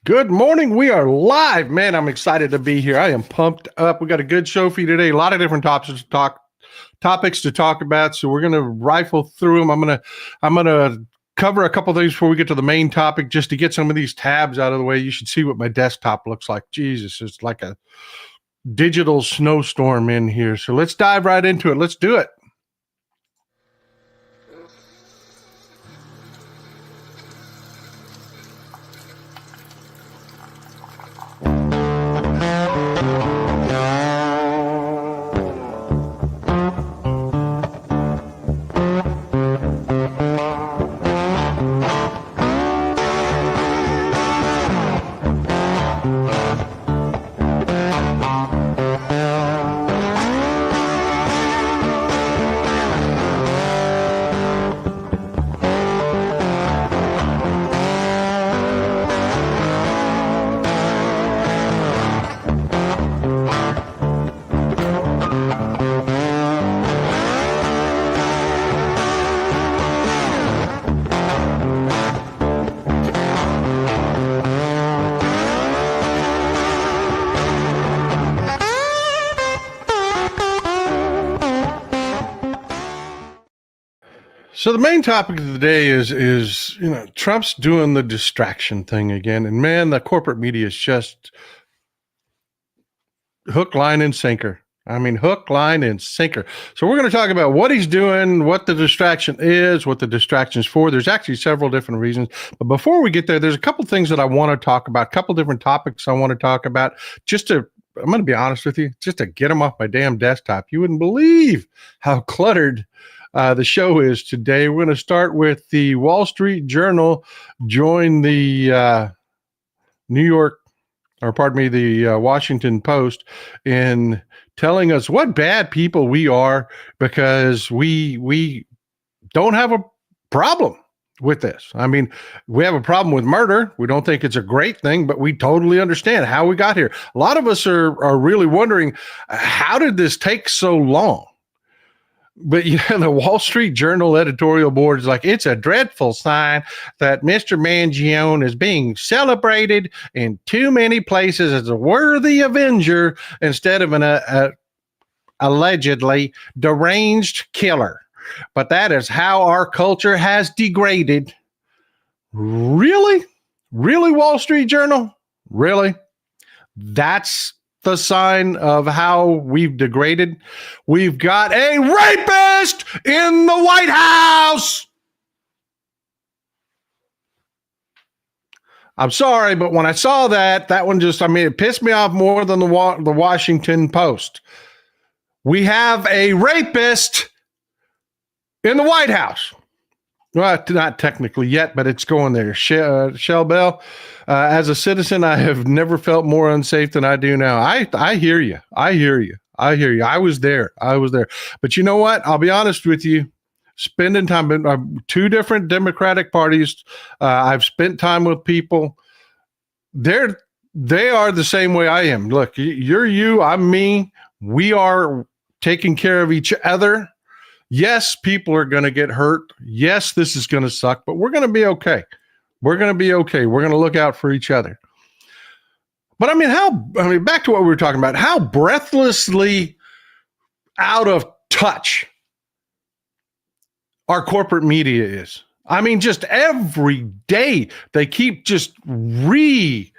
Good morning. We are live. Man, I'm excited to be here. I am pumped up. We got a good show for you today. A lot of different topics to talk about. So we're going to rifle through them. I'm going to cover a couple things before we get to the main topic, just to get some of these tabs out of the way. You should see what my desktop looks like. Jesus, it's like a digital snowstorm in here. So let's dive right into it. Let's do it. So the main topic of the day is Trump's doing the distraction thing again, and man, the corporate media is just hook, line, and sinker. I mean, hook, line, and sinker. So we're going to talk about what he's doing, what the distraction is, what the distraction is for. There's actually several different reasons. But before we get there, there's a couple things that I want to talk about, a couple different topics I want to talk about, I'm going to be honest with you, just to get them off my damn desktop. You wouldn't believe how cluttered the show is today. We're going to start with the Wall Street Journal joined the the Washington Post in telling us what bad people we are because we don't have a problem with this. I mean, we have a problem with murder. We don't think it's a great thing, but we totally understand how we got here. A lot of us are really wondering, how did this take so long? But the Wall Street Journal editorial board is like, it's a dreadful sign that Mr. Mangione is being celebrated in too many places as a worthy avenger instead of an allegedly deranged killer. But that is how our culture has degraded. Really? Really, Wall Street Journal? Really? That's the sign of how we've degraded. We've got a rapist in the White House. I'm sorry, but when I saw that one it pissed me off more than the Washington Post. We have a rapist in the White House. Well, not technically yet, but it's going there. Shell Bell, as a citizen, I have never felt more unsafe than I do now. I hear you. I was there. But you know what? I'll be honest with you. Spending time in two different Democratic parties, I've spent time with people. They are the same way I am. Look, you're you, I'm me. We are taking care of each other. Yes, people are going to get hurt. Yes, this is going to suck, but we're going to be okay. We're going to look out for each other. But back to what we were talking about, how breathlessly out of touch our corporate media is. I mean, just every day they keep just reapplying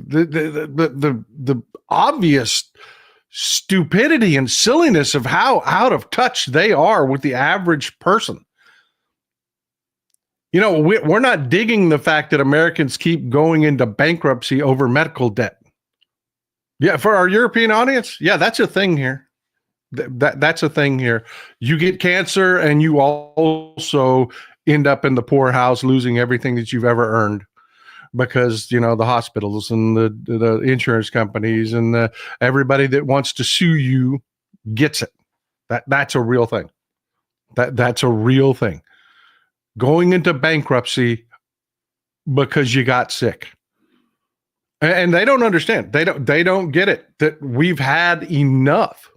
the obvious stupidity and silliness of how out of touch they are with the average person. You know, we're not digging the fact that Americans keep going into bankruptcy over medical debt. Yeah, for our European audience, yeah, that's a thing here. That's a thing here. You get cancer and you also end up in the poorhouse losing everything that you've ever earned. Because the hospitals and the insurance companies and everybody that wants to sue you gets it. That's a real thing. That's a real thing. Going into bankruptcy because you got sick, and they don't understand. They don't get it. That we've had enough.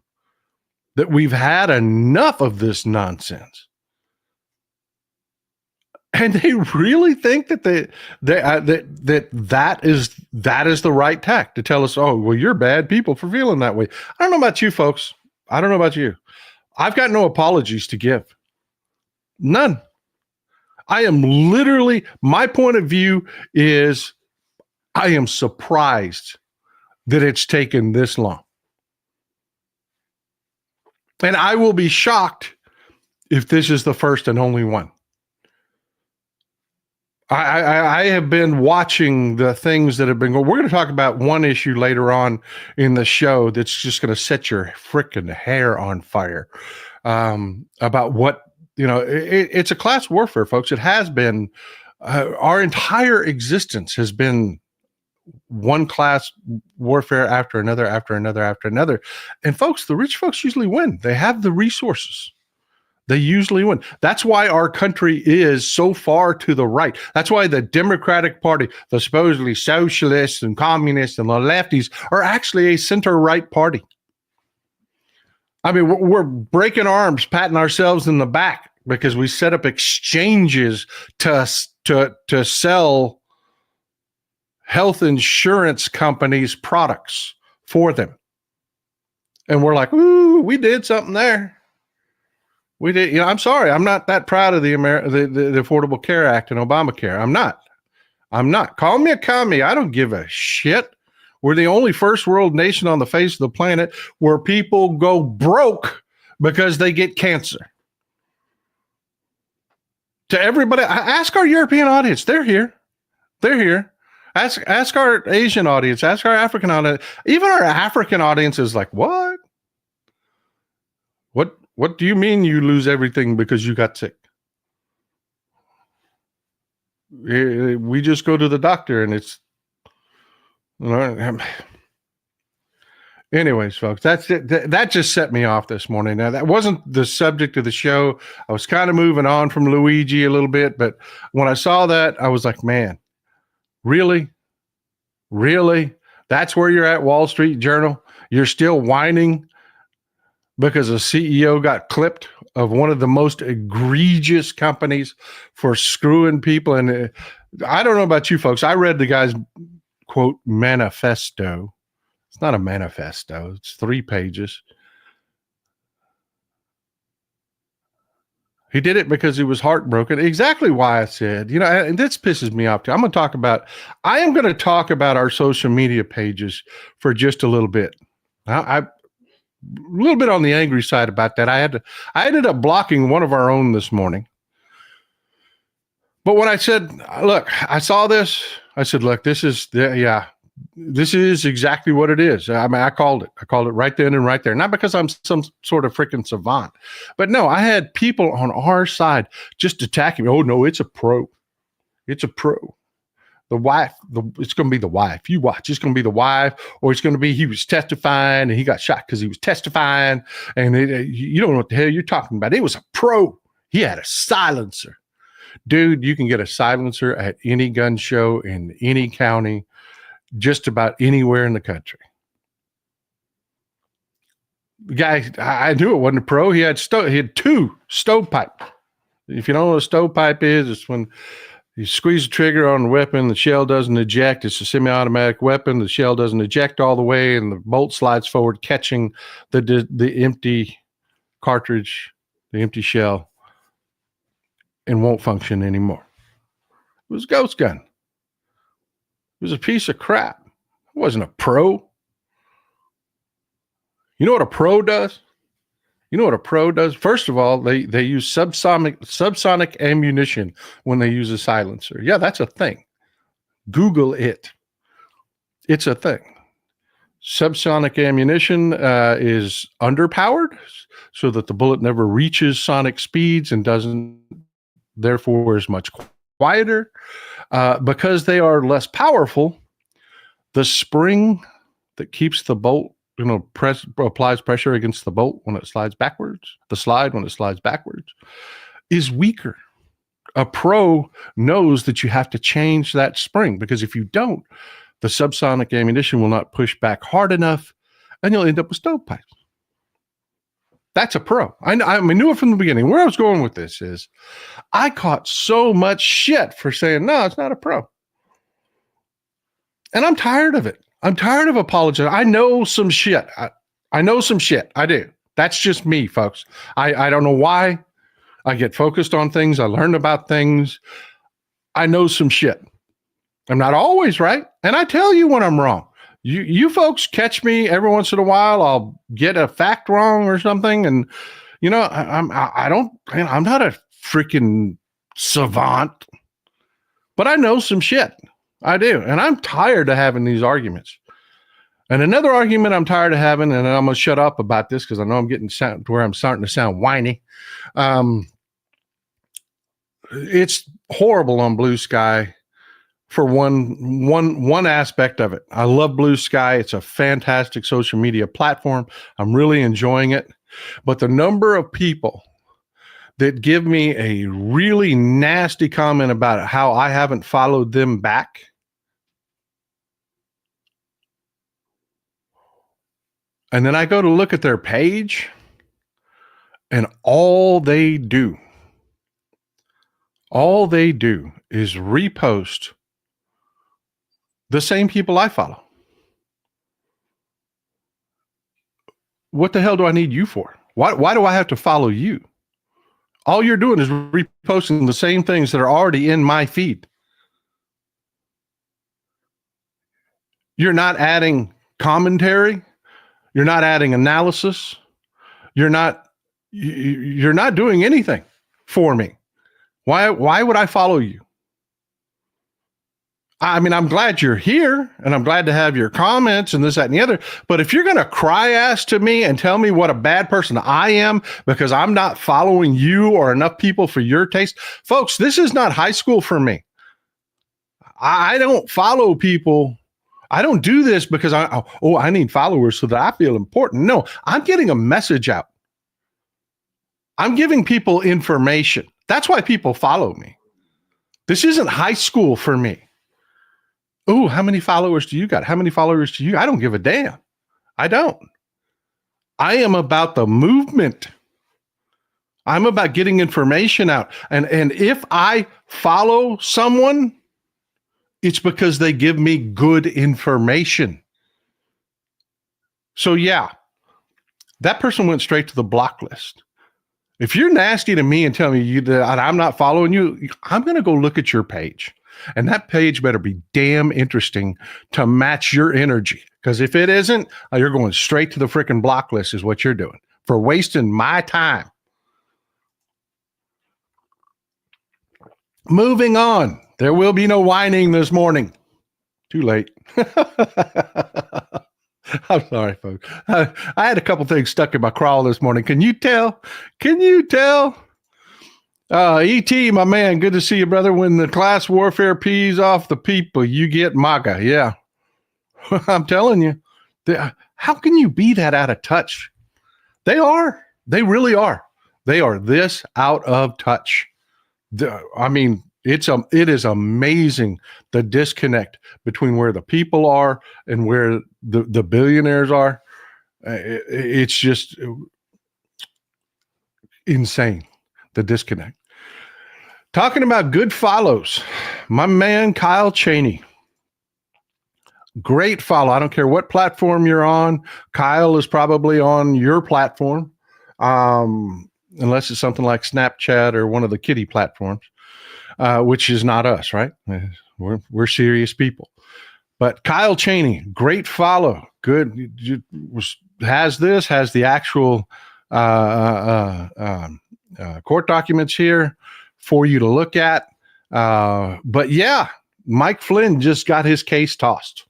That we've had enough of this nonsense. And they really think that that is the right tack to tell us, oh, well, you're bad people for feeling that way. I don't know about you folks. I don't know about you. I've got no apologies to give. None. I am literally, my point of view is I am surprised that it's taken this long. And I will be shocked if this is the first and only one. I have been watching the things that have been going. We're going to talk about one issue later on in the show that's just going to set your freaking hair on fire, about what, it's a class warfare, folks. It has been, our entire existence has been one class warfare after another, after another, after another. And folks, the rich folks usually win. They have the resources. They usually win. That's why our country is so far to the right. That's why the Democratic Party, the supposedly socialists and communists and the lefties, are actually a center-right party. I mean, we're breaking arms, patting ourselves in the back because we set up exchanges to sell health insurance companies' products for them. And we're like, ooh, we did something there. We did, I'm sorry. I'm not that proud of the Affordable Care Act and Obamacare. I'm not. Call me a commie. I don't give a shit. We're the only first world nation on the face of the planet where people go broke because they get cancer. To everybody, ask our European audience. They're here. Ask our Asian audience. Ask our African audience. Even our African audience is like, what? What do you mean you lose everything because you got sick? We just go to the doctor and it's, anyways, folks, that's it. That just set me off this morning. Now, that wasn't the subject of the show. I was kind of moving on from Luigi a little bit, but when I saw that, I was like, man, really? That's where you're at, Wall Street Journal? You're still whining because a CEO got clipped of one of the most egregious companies for screwing people. And I don't know about you folks. I read the guy's, quote, manifesto. It's not a manifesto. It's 3 pages. He did it because he was heartbroken. Exactly why I said, and this pisses me off too. I am going to talk about our social media pages for just a little bit. A little bit on the angry side about that. I ended up blocking one of our own this morning. But when I said, look, I saw this, I said, look, this is exactly what it is. I mean, I called it right then and right there. Not because I'm some sort of freaking savant, but no, I had people on our side just attacking me. Oh no, it's a pro. The wife, it's going to be the wife. You watch, it's going to be the wife, or it's going to be he was testifying and he got shot because he was testifying. And you don't know what the hell you're talking about. It was a pro. He had a silencer. Dude, you can get a silencer at any gun show in any county, just about anywhere in the country. The guy, I knew it wasn't a pro. He had 2 stovepipe. If you don't know what a stovepipe is, it's when you squeeze the trigger on the weapon, the shell doesn't eject. It's a semi-automatic weapon. The shell doesn't eject all the way, and the bolt slides forward, catching the empty cartridge, the empty shell, and won't function anymore. It was a ghost gun. It was a piece of crap. It wasn't a pro. You know what a pro does? First of all, they use subsonic ammunition when they use a silencer. Yeah, that's a thing. Google it. It's a thing. Subsonic ammunition is underpowered so that the bullet never reaches sonic speeds and doesn't, therefore, is much quieter. Because they are less powerful, the spring that keeps the bolt, applies pressure against the bolt when it slides backwards, is weaker. A pro knows that you have to change that spring, because if you don't, the subsonic ammunition will not push back hard enough and you'll end up with stovepipes. That's a pro. I knew it from the beginning. Where I was going with this is I caught so much shit for saying, no, it's not a pro. And I'm tired of it. I'm tired of apologizing. I know some shit. I know some shit. I do. That's just me, folks. I don't know why. I get focused on things. I learn about things. I know some shit. I'm not always right. And I tell you when I'm wrong. You folks catch me every once in a while. I'll get a fact wrong or something. And, I'm not a freaking savant, but I know some shit. I do. And I'm tired of having these arguments. And another argument I'm tired of having, and I'm going to shut up about this because I know I'm getting to where I'm starting to sound whiny. It's horrible on Blue Sky for one aspect of it. I love Blue Sky. It's a fantastic social media platform. I'm really enjoying it. But the number of people that give me a really nasty comment about how I haven't followed them back, and then I go to look at their page, and all they do is repost the same people I follow. What the hell do I need you for? Why do I have to follow you? All you're doing is reposting the same things that are already in my feed. You're not adding commentary. You're not adding analysis. You're not doing anything for me. Why would I follow you? I mean, I'm glad you're here and I'm glad to have your comments and this, that, and the other. But if you're going to cry ass to me and tell me what a bad person I am because I'm not following you or enough people for your taste, folks, this is not high school for me. I don't follow people. I don't do this because I need followers so that I feel important. No, I'm getting a message out. I'm giving people information. That's why people follow me. This isn't high school for me. Oh, how many followers do you got? How many followers do you? I don't give a damn. I don't. I am about the movement. I'm about getting information out. And if I follow someone, it's because they give me good information. So yeah, that person went straight to the block list. If you're nasty to me and tell me that I'm not following you, I'm going to go look at your page. And that page better be damn interesting to match your energy. Because if it isn't, you're going straight to the freaking block list is what you're doing for wasting my time. Moving on. There will be no whining this morning. Too late. I'm sorry, folks. I had a couple things stuck in my crawl this morning. Can you tell? E.T., my man, good to see you, brother. When the class warfare pees off the people, you get MAGA. Yeah. I'm telling you. How can you be that out of touch? They are. They really are. They are this out of touch. It is amazing the disconnect between where the people are and where the billionaires are. It's just insane, the disconnect. Talking about good follows, my man Kyle Cheney. Great follow. I don't care what platform you're on. Kyle is probably on your platform, unless it's something like Snapchat or one of the kiddie platforms, which is not us, right? We're serious people. But Kyle Cheney, great follow. Good. Has the actual court documents here for you to look at. But yeah, Mike Flynn just got his case tossed.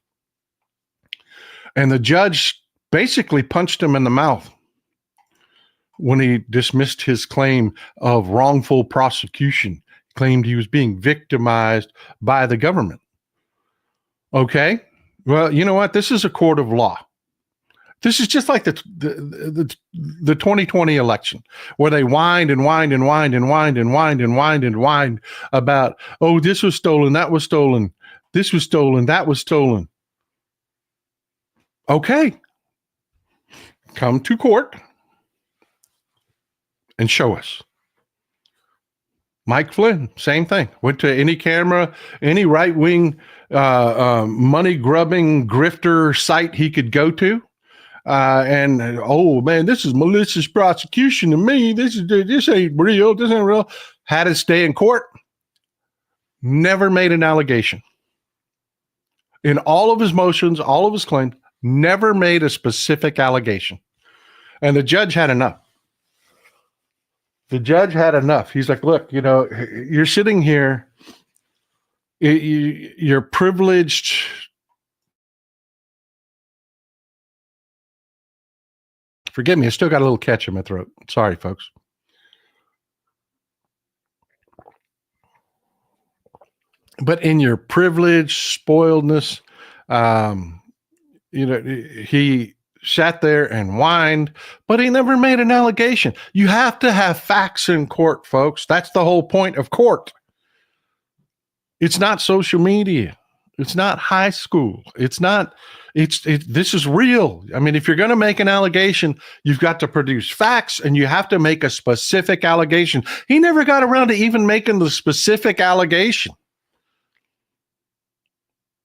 And the judge basically punched him in the mouth when he dismissed his claim of wrongful prosecution, claimed he was being victimized by the government. Okay, well, you know what? This is a court of law. This is just like the 2020 election, where they whined about, oh, this was stolen, that was stolen, this was stolen, that was stolen. Okay, come to court, and show us. Mike Flynn, same thing. Went to any camera, any right-wing money-grubbing grifter site he could go to. And oh man, this is malicious prosecution to me. This ain't real. This ain't real. Had to stay in court. Never made an allegation. In all of his motions, all of his claims, never made a specific allegation. And the judge had enough. The judge had enough. He's like, look, you're sitting here. You're privileged. Forgive me, I still got a little catch in my throat. Sorry, folks. But in your privilege, spoiledness, he sat there and whined, but he never made an allegation. You have to have facts in court, folks. That's the whole point of court. It's not social media. It's not high school. This is real. I mean, if you're going to make an allegation, you've got to produce facts and you have to make a specific allegation. He never got around to even making the specific allegation.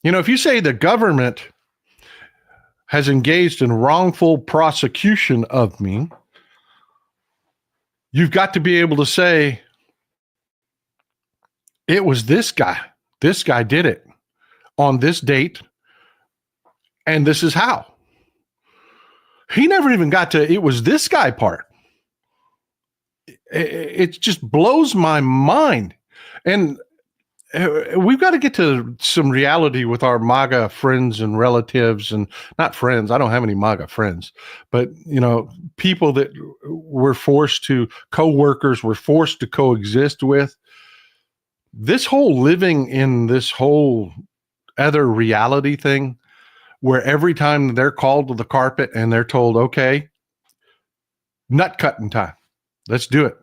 If you say the government has engaged in wrongful prosecution of me, you've got to be able to say, it was this guy. This guy did it on this date, and this is how. He never even got to, it was this guy part. It just blows my mind. And we've got to get to some reality with our MAGA friends and relatives, and not friends. I don't have any MAGA friends, but people that we're forced to, co-workers we're forced to coexist with. This whole living in this whole other reality thing, where every time they're called to the carpet and they're told, okay, nut cutting time, let's do it.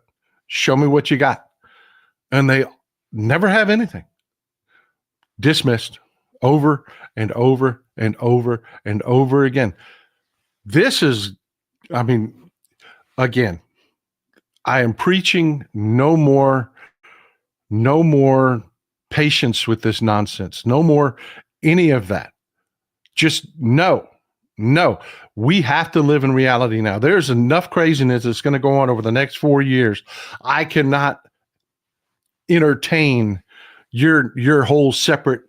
Show me what you got. And they never have anything. Dismissed over and over and over and over again. This is, again, I am preaching no more patience with this nonsense. No more any of that. Just no. We have to live in reality now. There's enough craziness that's going to go on over the next 4 years. I cannot entertain your whole separate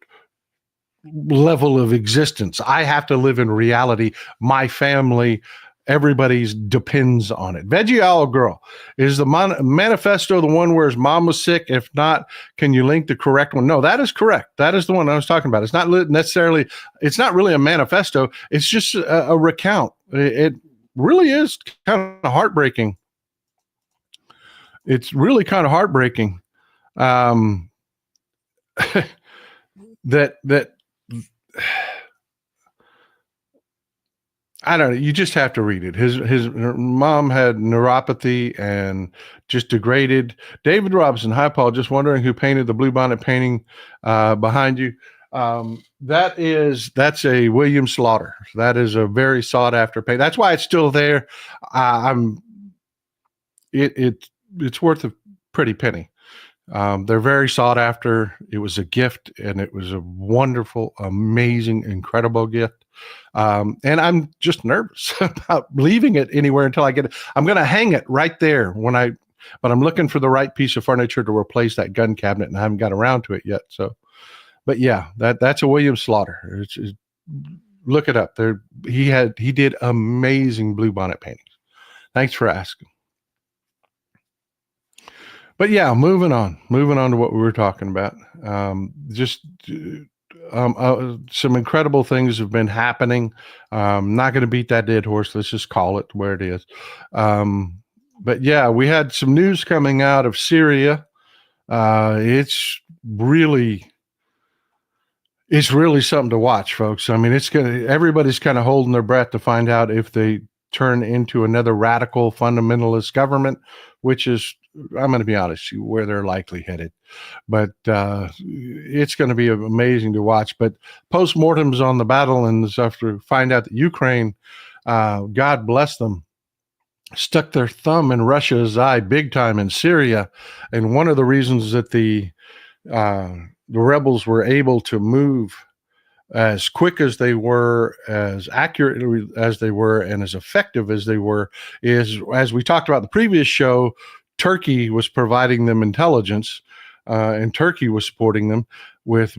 level of existence. I have to live in reality. My family, everybody's depends on it. Veggie Owl Girl, is the manifesto the one where his mom was sick? If not, can you link the correct one? No, that is correct. That is the one I was talking about. It's not necessarily, it's not really a manifesto. It's just a recount. It really is kind of heartbreaking. It's really kind of heartbreaking. That I don't know. You just have to read it. Her mom had neuropathy and just degraded. David Robinson, hi Paul. Just wondering who painted the bluebonnet painting behind you. That's a William Slaughter. That is a very sought after painting. That's why it's still there. It's worth a pretty penny. They're very sought after. It was a gift, and it was a wonderful, amazing, incredible gift. And I'm just nervous about leaving it anywhere until I get it. I'm going to hang it right there but I'm looking for the right piece of furniture to replace that gun cabinet, and I haven't got around to it yet. So, but yeah, that's a William Slaughter. Look it up. He did amazing bluebonnet paintings. Thanks for asking. But yeah, moving on to what we were talking about. Some incredible things have been happening. Not going to beat that dead horse. Let's just call it where it is. But yeah, we had some news coming out of Syria. It's really something to watch, folks. I mean, everybody's kind of holding their breath to find out if they turn into another radical fundamentalist government, which is, I'm going to be honest, where they're likely headed. But it's going to be amazing to watch. But postmortems on the battle and stuff to find out that Ukraine, God bless them, stuck their thumb in Russia's eye big time in Syria. And one of the reasons that the rebels were able to move as quick as they were, as accurate as they were, and as effective as they were, is, as we talked about in the previous show, Turkey was providing them intelligence, and Turkey was supporting them with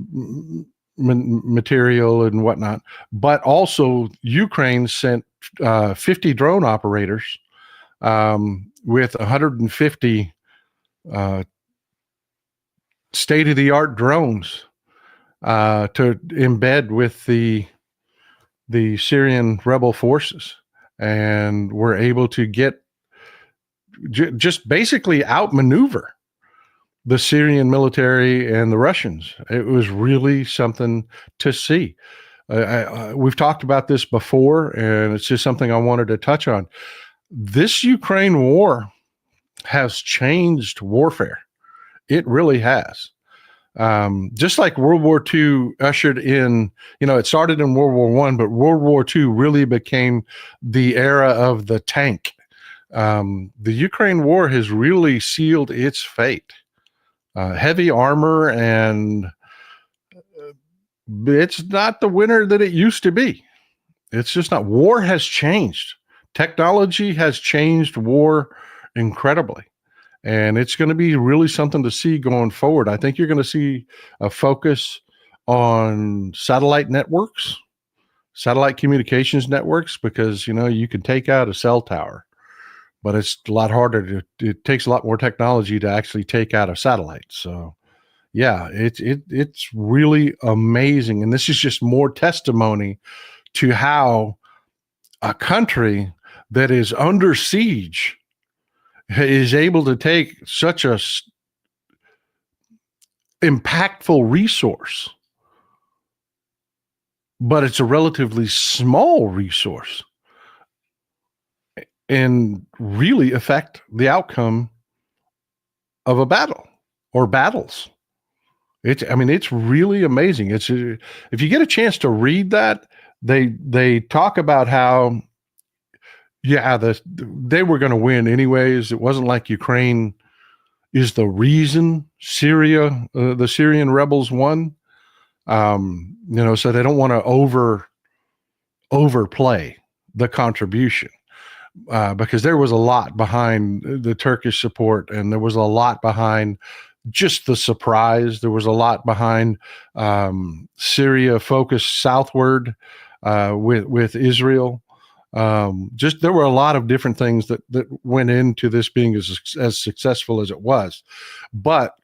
material and whatnot. But also, Ukraine sent 50 drone operators with 150 state-of-the-art drones to embed with the Syrian rebel forces, and were able to get just basically outmaneuver the Syrian military and the Russians. It was really something to see. We've talked about this before, and it's just something I wanted to touch on. This Ukraine war has changed warfare. It really has. Just like World War II ushered in, it started in World War I, but World War II really became the era of the tank. The Ukraine war has really sealed its fate. Heavy armor, and it's not the winner that it used to be. It's just not. War has changed. Technology has changed war incredibly. And it's going to be really something to see going forward. I think you're going to see a focus on satellite networks, satellite communications networks, because, you can take out a cell tower, but it's a lot harder it takes a lot more technology to actually take out a satellite. So yeah, it's really amazing. And this is just more testimony to how a country that is under siege is able to take such a impactful resource, but it's a relatively small resource, and really affect the outcome of a battle or battles. It's really amazing. If you get a chance to read that, they talk about how, they were going to win anyways. It wasn't like Ukraine is the reason the Syrian rebels won. So they don't want to overplay the contribution, because there was a lot behind the Turkish support, and there was a lot behind just the surprise. There was a lot behind Syria focused southward with Israel. There were a lot of different things that went into this being as successful as it was. But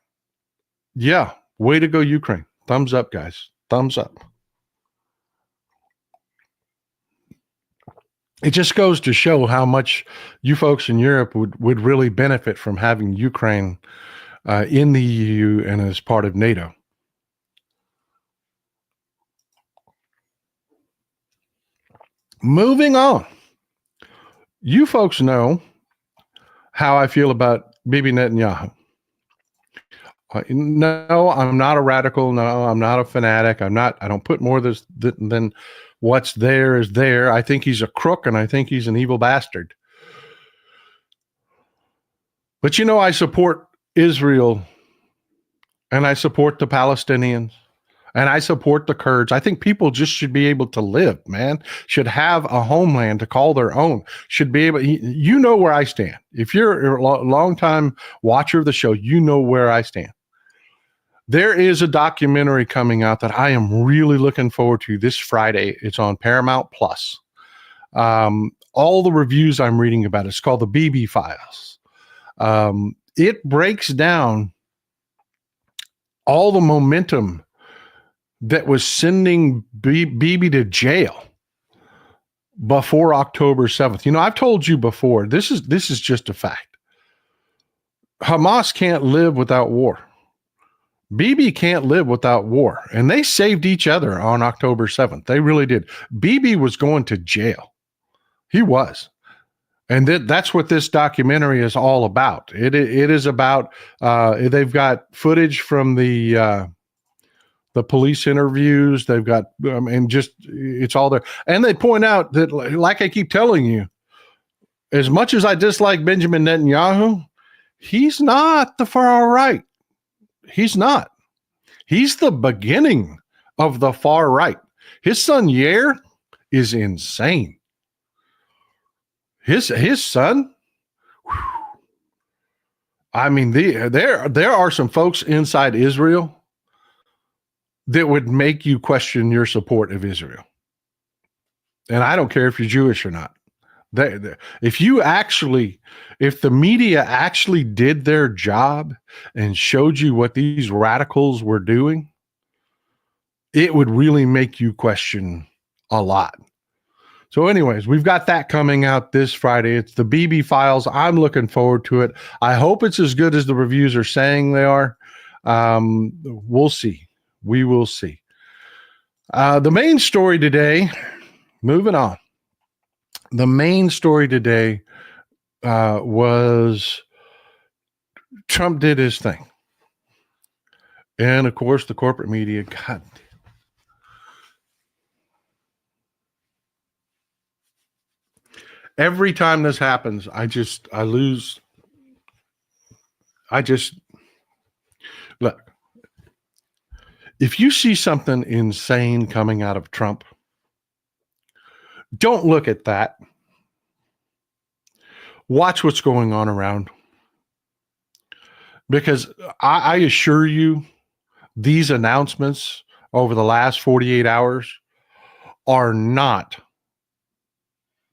yeah, way to go, Ukraine. Thumbs up, guys. Thumbs up. It just goes to show how much you folks in Europe would really benefit from having Ukraine in the EU and as part of NATO. Moving on. You folks know how I feel about Bibi Netanyahu. No, I'm not a radical. No, I'm not a fanatic. I don't put more than what's there is there. I think he's a crook, and I think he's an evil bastard. But I support Israel, and I support the Palestinians, and I support the Kurds. I think people just should be able to live, man. Should have a homeland to call their own. Should be able. You know where I stand. If you're a long-time watcher of the show, you know where I stand. There is a documentary coming out that I am really looking forward to this Friday. It's on Paramount Plus. All the reviews I'm reading about it's called the Bibi Files. It breaks down all the momentum that was sending Bibi to jail before October 7th. I've told you before, this is just a fact. Hamas can't live without war. Bibi can't live without war. And they saved each other on October 7th. They really did. Bibi was going to jail. He was. And that's what this documentary is all about. It is about, they've got footage from the police interviews. They've got, it's all there. And they point out that, like I keep telling you, as much as I dislike Benjamin Netanyahu, he's not the far right. He's not. He's the beginning of the far right. His son Yair is insane. His son, I mean, there are some folks inside Israel that would make you question your support of Israel. And I don't care if you're Jewish or not. If the media actually did their job and showed you what these radicals were doing, it would really make you question a lot. So anyways, we've got that coming out this Friday. It's the Bibi Files. I'm looking forward to it. I hope it's as good as the reviews are saying they are. We'll see. We will see. The main story today, moving on. The main story today was Trump did his thing. And of course, the corporate media, God. Every time this happens, I lose. Look, if you see something insane coming out of Trump, don't look at that. Watch what's going on around. Because I assure you, these announcements over the last 48 hours are not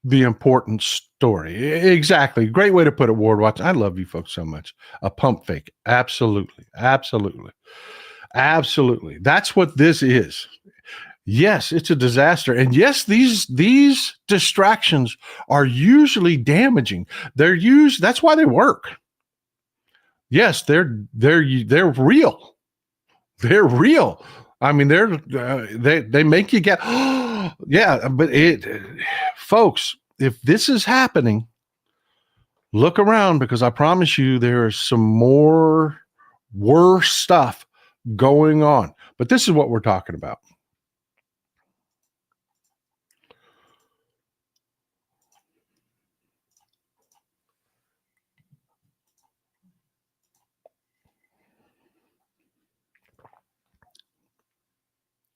the important story. Exactly. Great way to put it, Ward Watch. I love you folks so much. A pump fake. Absolutely. Absolutely. Absolutely. That's what this is. Yes, it's a disaster. And yes, these distractions are usually damaging. That's why they work. Yes, they're real. They're real. I mean, they make you get, oh, yeah, but folks, if this is happening, look around, because I promise you there is some more worse stuff going on. But this is what we're talking about.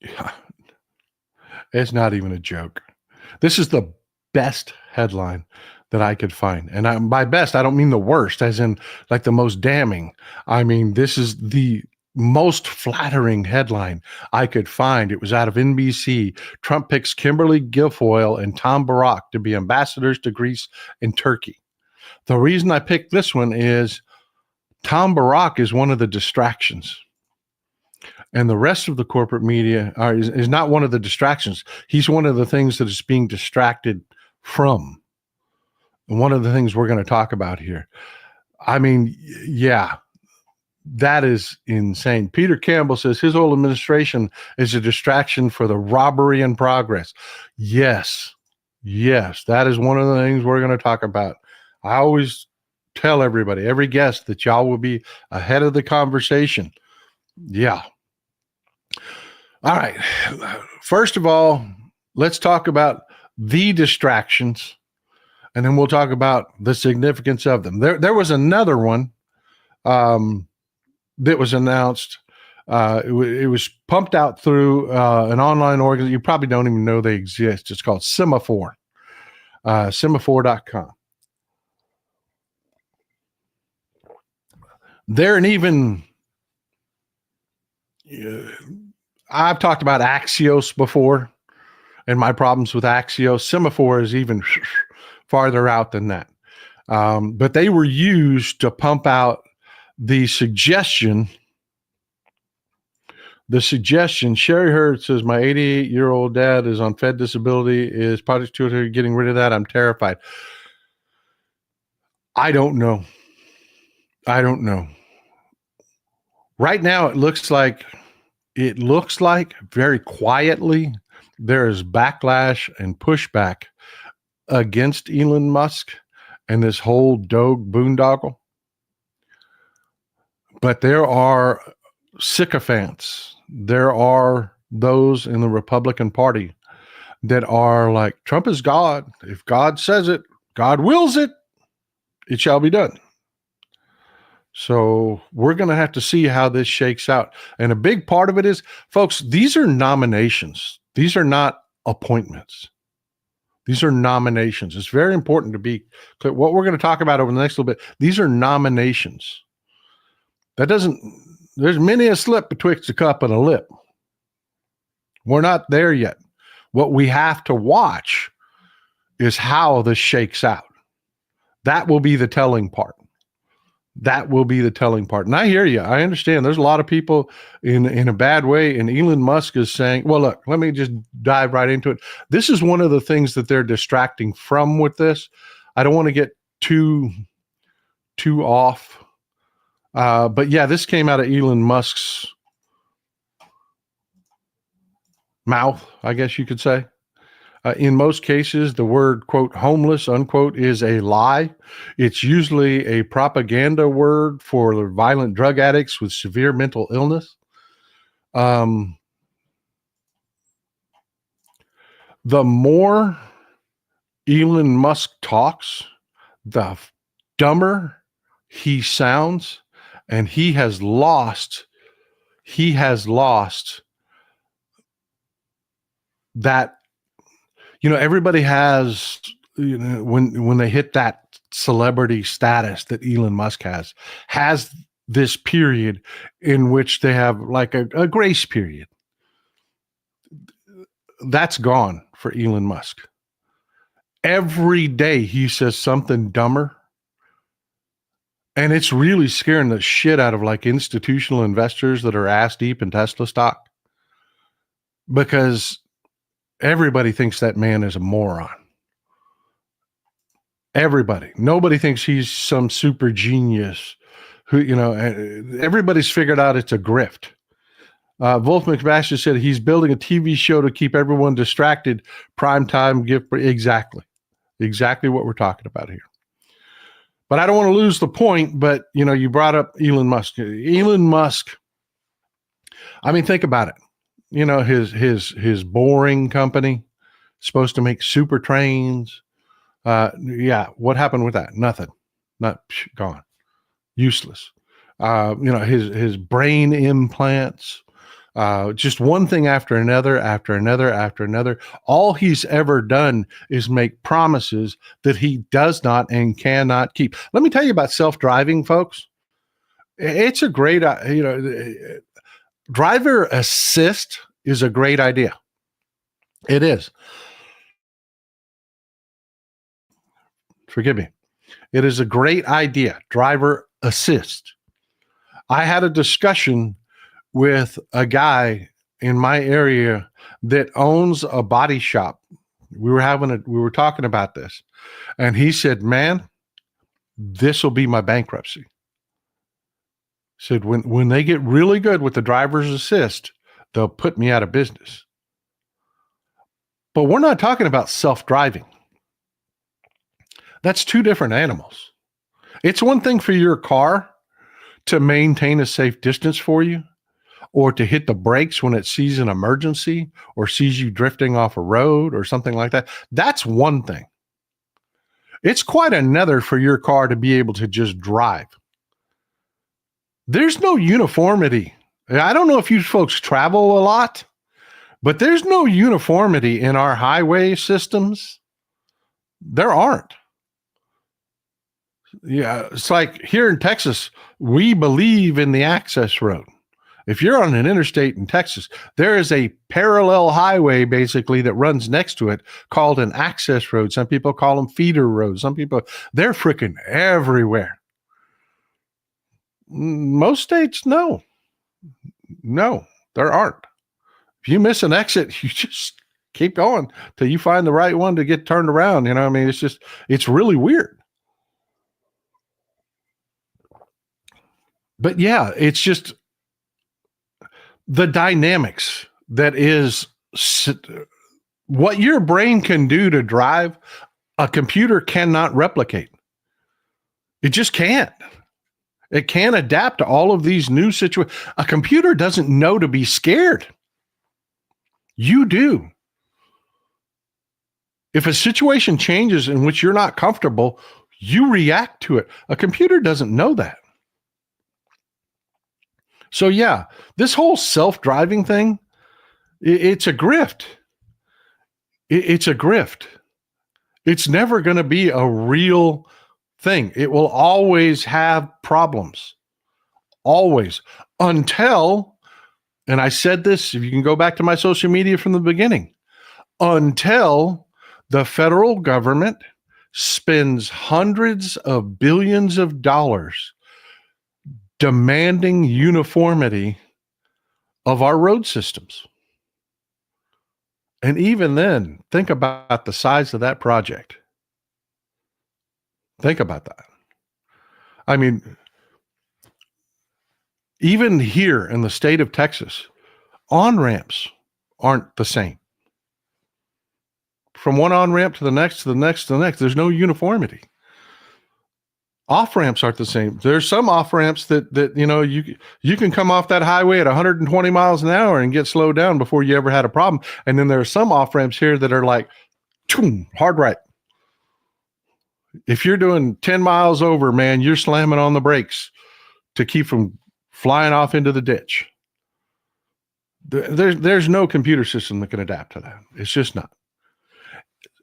Yeah. It's not even a joke. This is the best headline that I could find. And by best, I don't mean the worst, as in like the most damning. I mean, this is the most flattering headline I could find. It was out of NBC. Trump picks Kimberly Guilfoyle and Tom Barak to be ambassadors to Greece and Turkey. The reason I picked this one is Tom Barak is one of the distractions. And the rest of the corporate media is not one of the distractions. He's one of the things that is being distracted from. And one of the things we're going to talk about here. I mean, yeah, that is insane. Peter Campbell says his whole administration is a distraction for the robbery in progress. Yes, that is one of the things we're going to talk about. I always tell everybody, every guest, that y'all will be ahead of the conversation. Yeah. All right. First of all, let's talk about the distractions, and then we'll talk about the significance of them. There was another one that was announced. It was pumped out through an online organization. You probably don't even know they exist. It's called Semaphore, semaphore.com. They're an even... I've talked about Axios before and my problems with Axios. Semaphore is even farther out than that. But they were used to pump out the suggestion. Sherry Hurd says, my 88-year-old dad is on Fed disability. Is Project 2 getting rid of that? I'm terrified. I don't know. Right now, it looks like very quietly there is backlash and pushback against Elon Musk and this whole Doge boondoggle. But there are sycophants. There are those in the Republican Party that are like, Trump is God. If God says it, God wills it, it shall be done. So we're going to have to see how this shakes out. And a big part of it is, folks, these are nominations. These are not appointments. These are nominations. It's very important to be clear. What we're going to talk about over the next little bit, these are nominations. There's many a slip betwixt a cup and a lip. We're not there yet. What we have to watch is how this shakes out. That will be the telling part. That will be the telling part. And I hear you. I understand there's a lot of people in a bad way. And Elon Musk is saying, well, look, let me just dive right into it. This is one of the things that they're distracting from with this. I don't want to get too off. But yeah, this came out of Elon Musk's mouth, I guess you could say. In most cases, the word, quote, homeless, unquote, is a lie. It's usually a propaganda word for violent drug addicts with severe mental illness. The more Elon Musk talks, the dumber he sounds, and he has lost that. Everybody has, when they hit that celebrity status that Elon Musk has this period in which they have like a grace period. That's gone for Elon Musk. Every day he says something dumber, and it's really scaring the shit out of like institutional investors that are ass deep in Tesla stock, because everybody thinks that man is a moron. Everybody. Nobody thinks he's some super genius who, everybody's figured out it's a grift. Wolf McBaster said he's building a TV show to keep everyone distracted. Primetime gift. Exactly what we're talking about here. But I don't want to lose the point, but you brought up Elon Musk. Elon Musk, I mean, think about it. His boring company, supposed to make super trains. What happened with that? Nothing. Gone. Useless. His brain implants, just one thing after another. All he's ever done is make promises that he does not and cannot keep. Let me tell you about self-driving, folks. It's a great, driver assist is a great idea. It is. Forgive me. It is a great idea. Driver assist. I had a discussion with a guy in my area that owns a body shop. We were talking about this, and he said, man, this will be my bankruptcy. Said when they get really good with the driver's assist, they'll put me out of business. But we're not talking about self-driving. That's two different animals. It's one thing for your car to maintain a safe distance for you, or to hit the brakes when it sees an emergency or sees you drifting off a road or something like that. That's one thing. It's quite another for your car to be able to just drive. There's no uniformity. I don't know if you folks travel a lot, but there's no uniformity in our highway systems. There aren't. Yeah, it's like here in Texas, we believe in the access road. If you're on an interstate in Texas, there is a parallel highway basically that runs next to it called an access road. Some people call them feeder roads. They're freaking everywhere. Most states, no, there aren't. If you miss an exit, you just keep going till you find the right one to get turned around. It's really weird. But yeah, it's just the dynamics that is what your brain can do to drive, a computer cannot replicate. It just can't. It can't adapt to all of these new situations. A computer doesn't know to be scared. You do. If a situation changes in which you're not comfortable, you react to it. A computer doesn't know that. So yeah, this whole self-driving thing, it's a grift. It's a grift. It's never going to be a real thing. It will always have problems. Always. Until, and I said this, if you can go back to my social media from the beginning, until the federal government spends hundreds of billions of dollars demanding uniformity of our road systems. And even then, think about the size of that project. Think about that. I mean, even here in the state of Texas, on-ramps aren't the same. From one on-ramp to the next, to the next, to the next, there's no uniformity. Off-ramps aren't the same. There's some off-ramps that you can come off that highway at 120 miles an hour and get slowed down before you ever had a problem. And then there are some off-ramps here that are like, hard right. If you're doing 10 miles over, man, you're slamming on the brakes to keep from flying off into the ditch. There's no computer system that can adapt to that. It's just not.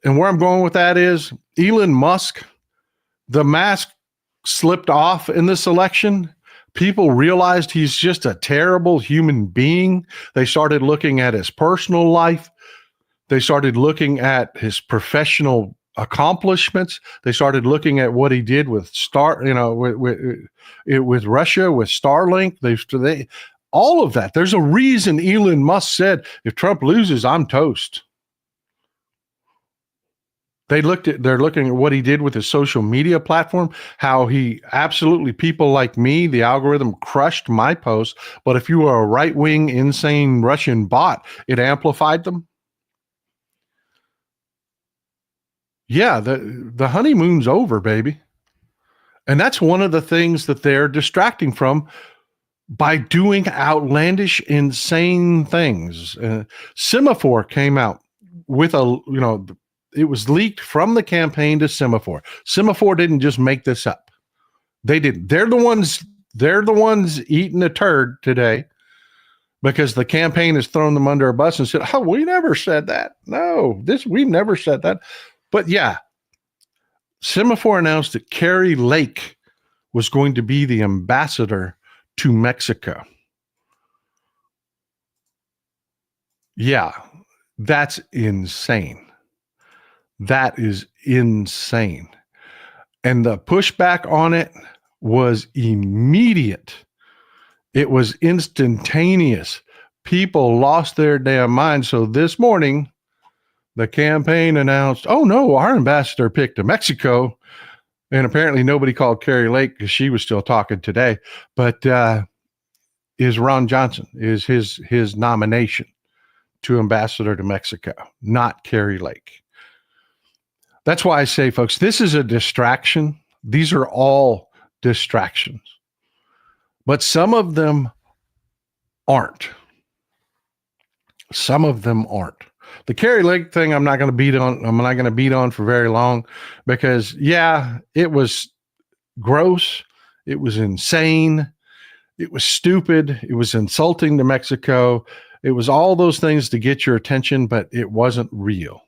And where I'm going with that is Elon Musk, the mask slipped off in this election. People realized he's just a terrible human being. They started looking at his personal life. They started looking at his professional accomplishments. They started looking at what he did with with Russia, with Starlink. All of that. There's a reason Elon Musk said, if Trump loses, I'm toast. They're looking at what he did with his social media platform, how he absolutely, people like me, the algorithm crushed my posts. But if you were a right-wing, insane Russian bot, it amplified them. Yeah, the honeymoon's over, baby. And that's one of the things that they're distracting from by doing outlandish, insane things. Semaphore came out with it was leaked from the campaign to Semaphore. Semaphore didn't just make this up. They didn't. They're the ones eating a turd today because the campaign has thrown them under a bus and said, "Oh, we never said that. No, we never said that." But yeah, Semaphore announced that Kari Lake was going to be the ambassador to Mexico. Yeah, that's insane. That is insane. And the pushback on it was immediate. It was instantaneous. People lost their damn mind. So this morning, the campaign announced, oh no, our ambassador picked to Mexico. And apparently nobody called Kari Lake because she was still talking today. But is Ron Johnson, is his nomination to ambassador to Mexico, not Kari Lake. That's why I say, folks, this is a distraction. These are all distractions. But some of them aren't. Some of them aren't. The Kari Lake thing, I'm not going to beat on for very long because, yeah, it was gross. It was insane. It was stupid. It was insulting to Mexico. It was all those things to get your attention, but it wasn't real.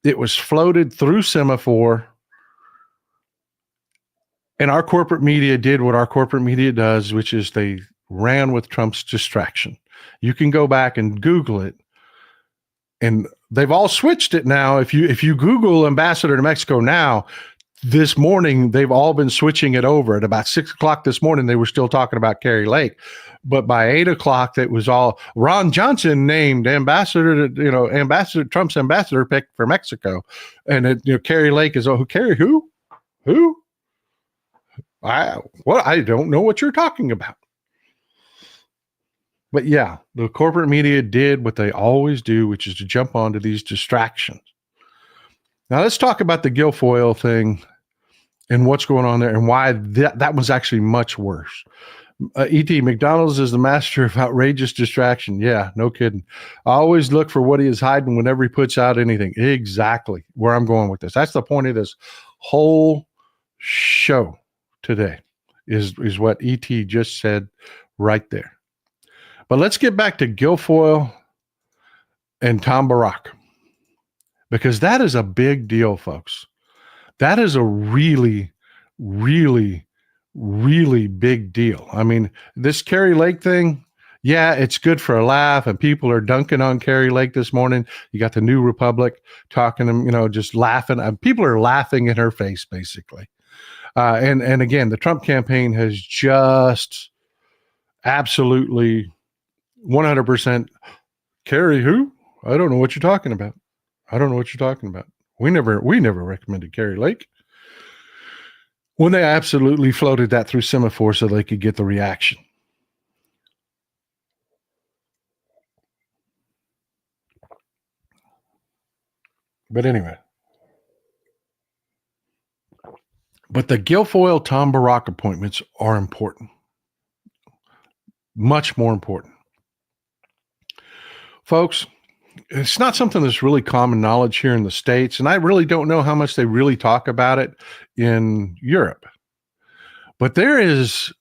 It was floated through Semaphore, and our corporate media did what our corporate media does, which is they ran with Trump's distraction. You can go back and Google it, and they've all switched it now. If you Google ambassador to Mexico now, this morning, they've all been switching it over. At about 6 o'clock this morning, they were still talking about Kari Lake. But by 8 o'clock, it was all Ron Johnson named ambassador Trump's ambassador picked for Mexico. And Kari Lake is, Kari who? Who? I don't know what you're talking about. But yeah, the corporate media did what they always do, which is to jump onto these distractions. Now let's talk about the Guilfoyle thing and what's going on there and why that was actually much worse. ET, McDonald's is the master of outrageous distraction. Yeah, no kidding. I always look for what he is hiding whenever he puts out anything. Exactly where I'm going with this. That's the point of this whole show today is what ET just said right there. But let's get back to Guilfoyle and Tom Barack, because that is a big deal, folks. That is a really, really, really big deal. I mean, this Kari Lake thing, yeah, it's good for a laugh, and people are dunking on Kari Lake this morning. You got the New Republic talking to, just laughing. People are laughing in her face, basically. And again, the Trump campaign has just absolutely 100%. Kari who? I don't know what you're talking about. We never recommended Kari Lake. When they absolutely floated that through Semaphore so they could get the reaction. But anyway. But the Guilfoyle Tom Barack appointments are important. Much more important. Folks, it's not something that's really common knowledge here in the States, and I really don't know how much they really talk about it in Europe. But there is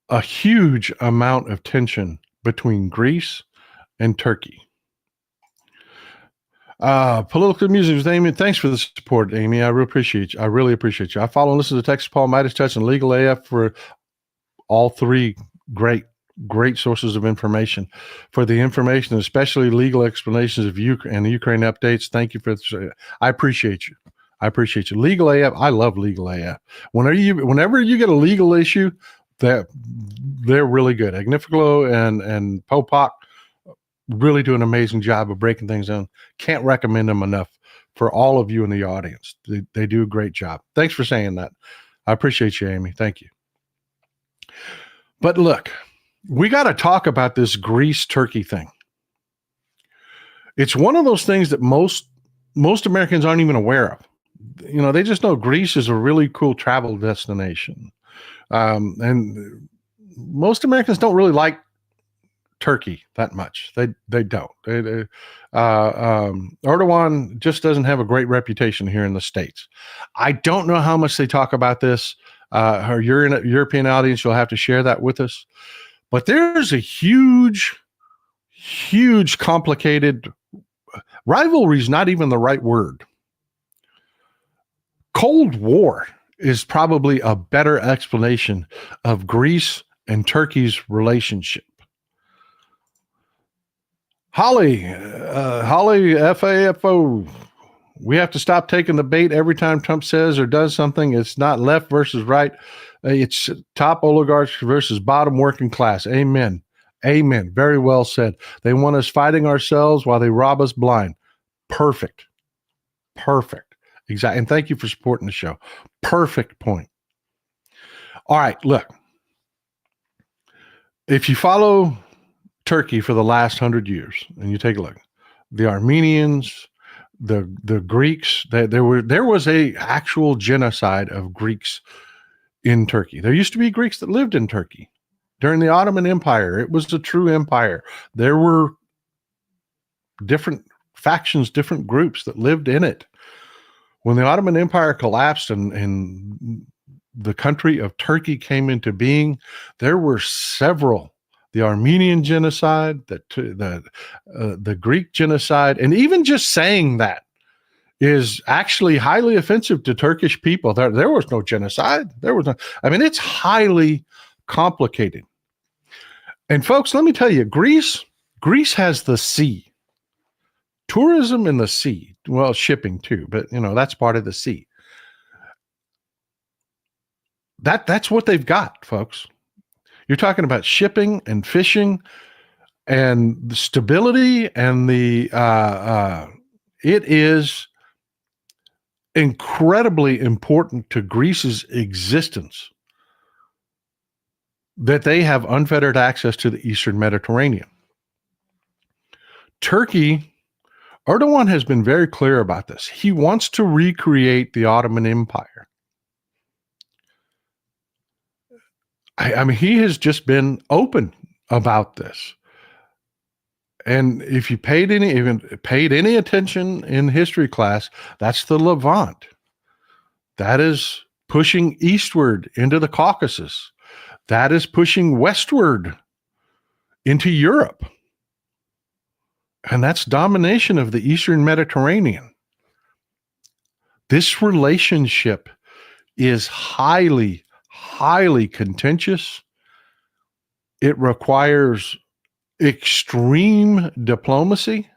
a huge amount of tension between Greece and Turkey. Political Musings, Amy. Thanks for the support, Amy. I really appreciate you. I follow and listen to Texas Paul, Midas Touch, and Legal AF for all three great sources of information. For the information, especially legal explanations of Ukraine and the Ukraine updates, thank you for this. I appreciate you. Legal AF, I love Legal AF. Whenever you get a legal issue, they're really good. Agnificlo and Popak really do an amazing job of breaking things down. Can't recommend them enough for all of you in the audience. They do a great job. Thanks for saying that. I appreciate you, Amy. Thank you. But look, we got to talk about this Greece-Turkey thing. It's one of those things that most Americans aren't even aware of. They just know Greece is a really cool travel destination. And most Americans don't really like Turkey that much. They don't. Erdogan just doesn't have a great reputation here in the States. I don't know how much they talk about this. You're in a European audience, you'll have to share that with us. But there's a huge, complicated rivalry is not even the right word. Cold War is probably a better explanation of Greece and Turkey's relationship. Holly, FAFO. We have to stop taking the bait every time Trump says or does something. It's not left versus right. It's top oligarchs versus bottom working class. Amen. Very well said. They want us fighting ourselves while they rob us blind. Perfect. Exactly. And thank you for supporting the show. Perfect point. All right, look. If you follow Turkey for the last 100 years and you take a look, the Armenians, the Greeks, there was a actual genocide of Greeks in Turkey. There used to be Greeks that lived in Turkey during the Ottoman Empire. It was a true empire. There were different factions, different groups that lived in it. When the Ottoman Empire collapsed and the country of Turkey came into being, there were several. The Armenian genocide, the Greek genocide, and even just saying that is actually highly offensive to Turkish people. There was no genocide. It's highly complicated. And folks, let me tell you, Greece has the sea. Tourism in the sea. Well, shipping too, but that's part of the sea. That's what they've got, folks. You're talking about shipping and fishing and the stability and it is incredibly important to Greece's existence that they have unfettered access to the Eastern Mediterranean. Turkey, Erdogan has been very clear about this. He wants to recreate the Ottoman Empire. I mean, he has just been open about this. And if you even paid any attention in history class, that's the Levant. That is pushing eastward into the Caucasus. That is pushing westward into Europe. And that's domination of the Eastern Mediterranean. This relationship is highly, highly contentious. It requires extreme diplomacy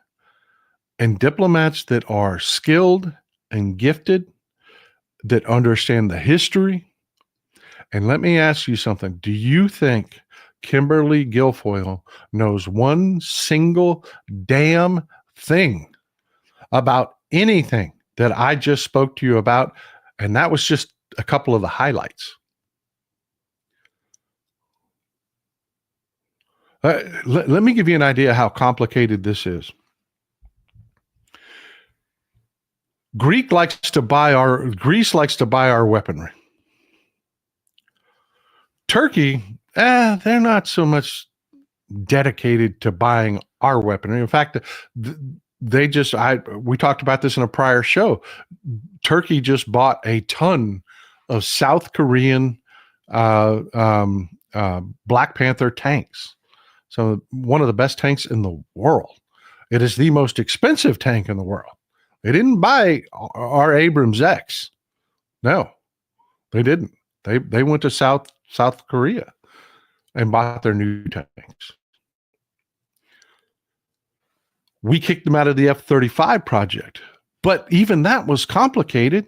and diplomats that are skilled and gifted, that understand the history. And let me ask you something. Do you think Kimberly Guilfoyle knows one single damn thing about anything that I just spoke to you about? And that was just a couple of the highlights. Let me give you an idea how complicated this is. Greece likes to buy our weaponry. Turkey, they're not so much dedicated to buying our weaponry. In fact, we talked about this in a prior show. Turkey just bought a ton of South Korean Black Panther tanks. So one of the best tanks in the world. It is the most expensive tank in the world. They didn't buy our Abrams X. No, they didn't. They went to South Korea and bought their new tanks. We kicked them out of the F-35 project, but even that was complicated.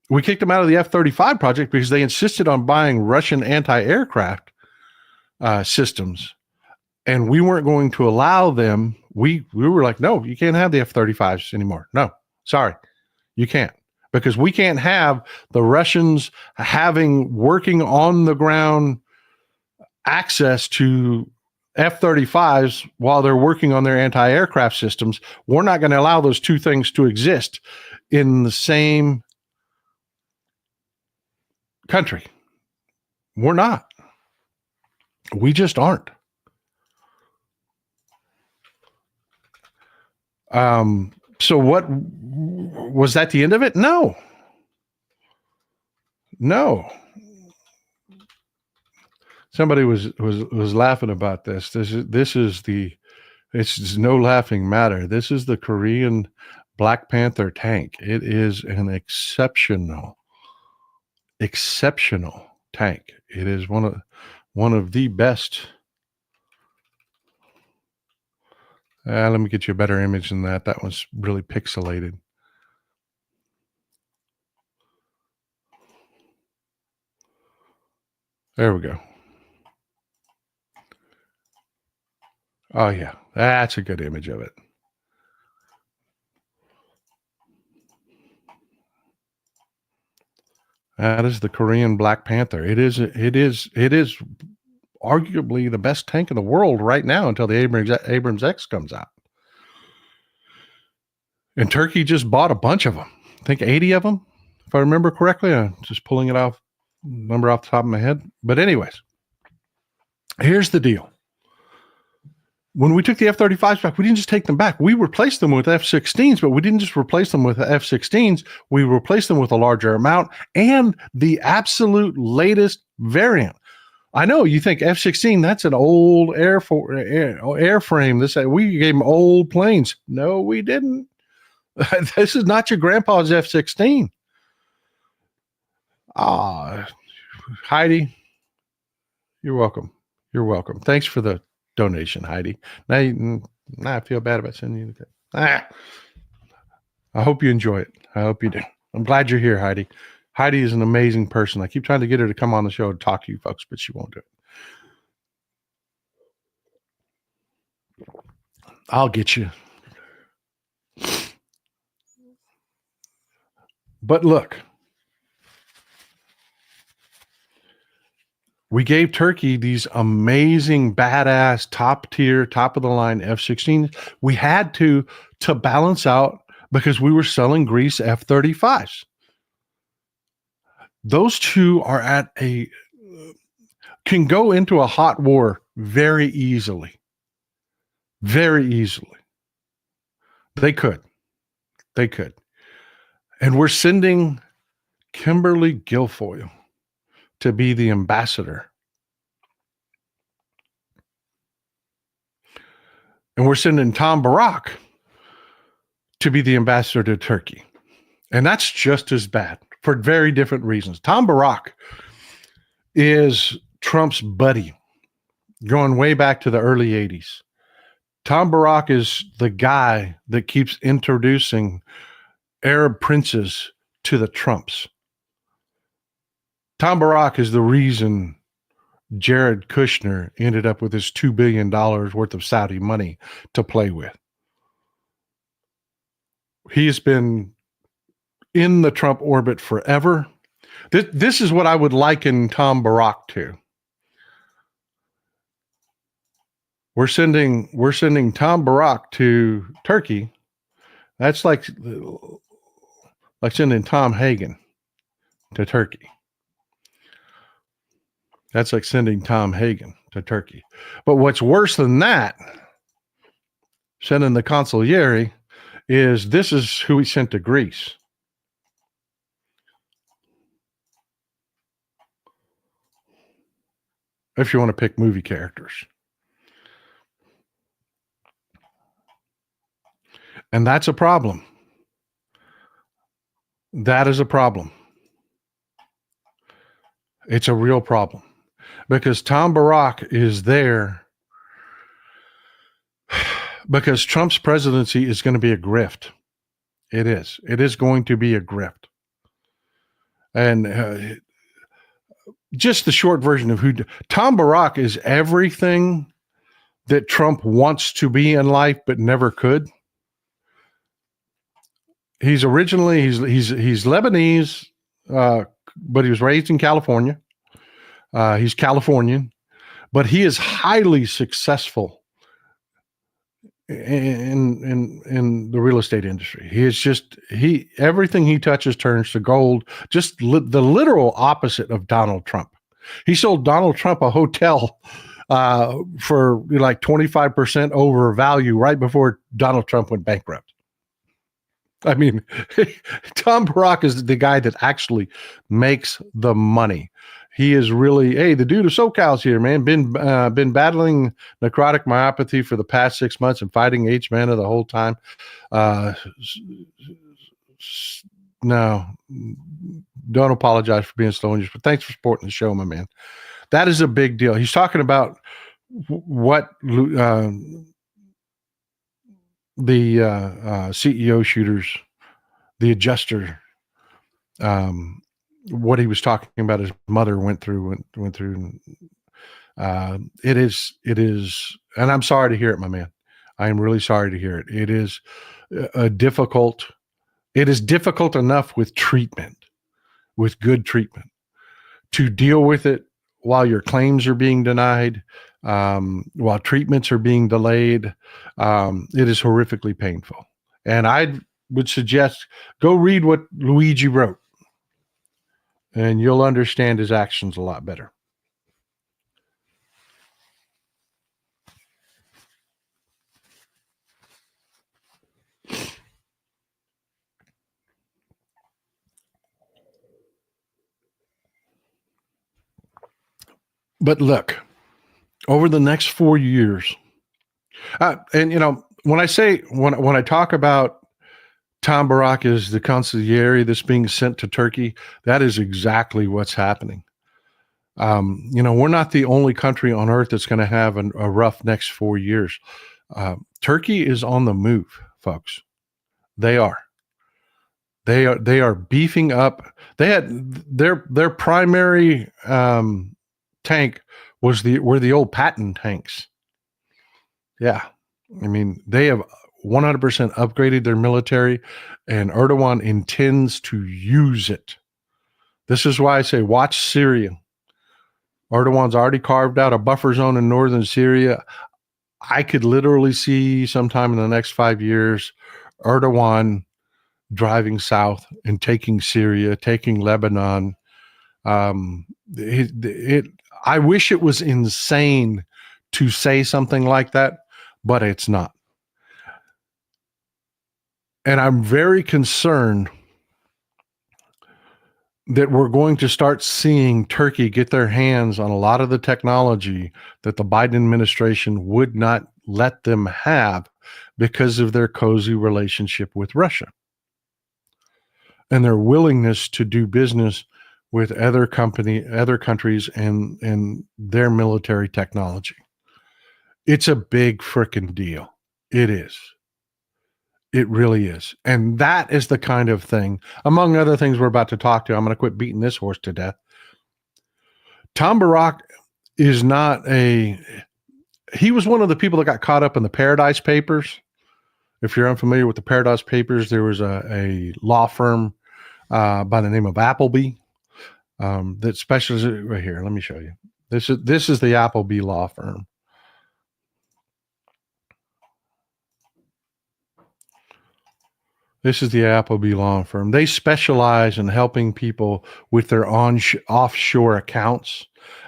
We kicked them out of the F-35 project because they insisted on buying Russian anti-aircraft systems, and we weren't going to allow them. We were like, no, you can't have the F-35s anymore. No, sorry, you can't, because we can't have the Russians working on the ground access to F-35s while they're working on their anti-aircraft systems. We're not going to allow those two things to exist in the same country. We're not. We just aren't. So what was that the end of it? No. Somebody was laughing about this. It's no laughing matter. This is the Korean Black Panther tank. It is an exceptional tank. It is one of the best. Let me get you a better image than that. That one's really pixelated. There we go. Oh, yeah. That's a good image of it. That is the Korean Black Panther. It is arguably the best tank in the world right now until the Abrams X comes out. And Turkey just bought a bunch of them. I think 80 of them, if I remember correctly. I'm just pulling it number off the top of my head. But anyways, here's the deal. When we took the F-35s back, we didn't just take them back. We replaced them with F-16s, but we didn't just replace them with F-16s. We replaced them with a larger amount and the absolute latest variant. I know you think F-16, that's an old airframe. We gave them old planes. No, we didn't. This is not your grandpa's F-16. Heidi, you're welcome. You're welcome. Thanks for the donation, Heidi. Now I feel bad about sending you the I hope you enjoy it. I hope you do. I'm glad you're here, Heidi. Heidi is an amazing person. I keep trying to get her to come on the show and talk to you folks, but she won't do it. I'll get you. But look, we gave Turkey these amazing, badass, top tier, top of the line F-16s. We had to balance out because we were selling Greece F-35s. Those two are at a can go into a hot war very easily. Very easily. They could. They could. And we're sending Kimberly Guilfoyle to be the ambassador. And we're sending Tom Barak to be the ambassador to Turkey. And that's just as bad for very different reasons. Tom Barak is Trump's buddy going way back to the early 80s. Tom Barak is the guy that keeps introducing Arab princes to the Trumps. Tom Barak is the reason Jared Kushner ended up with his $2 billion worth of Saudi money to play with. He's been in the Trump orbit forever. This is what I would liken Tom Barak to. We're sending Tom Barak to Turkey. That's like sending Tom Hagen to Turkey. That's like sending Tom Hagen to Turkey. But what's worse than that, sending the consigliere, is this is who he sent to Greece. If you want to pick movie characters. And that's a problem. That is a problem. It's a real problem. Because Tom Barak is there because Trump's presidency is going to be a grift. It is. It is going to be a grift. And just the short version of Tom Barak is everything that Trump wants to be in life but never could. He's Lebanese, but he was raised in California. He's Californian, but he is highly successful in the real estate industry. He is everything he touches turns to gold. Just the literal opposite of Donald Trump. He sold Donald Trump a hotel for like 25% over value right before Donald Trump went bankrupt. I mean, Tom Barak is the guy that actually makes the money. He is really, hey, the dude of SoCal's here, man. Been battling necrotic myopathy for the past 6 months and fighting H-Mana the whole time. No, don't apologize for being slow in yours, but thanks for supporting the show, my man. That is a big deal. He's talking about what the CEO shooters, the adjuster, what he was talking about his mother went through. It is, and I'm sorry to hear it, my man. I am really sorry to hear it. It is difficult enough with treatment, with good treatment, to deal with it while your claims are being denied, while treatments are being delayed. It is horrifically painful. And I would suggest go read what Luigi wrote, and you'll understand his actions a lot better. But look, over the next 4 years, and when I talk about Tom Barak as the consigliere that's being sent to Turkey, that is exactly what's happening. We're not the only country on earth that's going to have a rough next 4 years. Turkey is on the move, folks. They are. They are beefing up. They had their primary tank were the old Patton tanks. Yeah, I mean they have 100% upgraded their military, and Erdogan intends to use it. This is why I say watch Syria. Erdogan's already carved out a buffer zone in northern Syria. I could literally see sometime in the next 5 years Erdogan driving south and taking Syria, taking Lebanon. I wish it was insane to say something like that, but it's not. And I'm very concerned that we're going to start seeing Turkey get their hands on a lot of the technology that the Biden administration would not let them have because of their cozy relationship with Russia and their willingness to do business with other countries and their military technology. It's a big freaking deal. It is. It really is. And that is the kind of thing, among other things we're about to talk to. I'm going to quit beating this horse to death. Tom Barak is not he was one of the people that got caught up in the Paradise Papers. If you're unfamiliar with the Paradise Papers, there was a law firm by the name of Appleby that specializes right here. Let me show you. This is the Appleby law firm. This is the Appleby law firm. They specialize in helping people with their offshore accounts.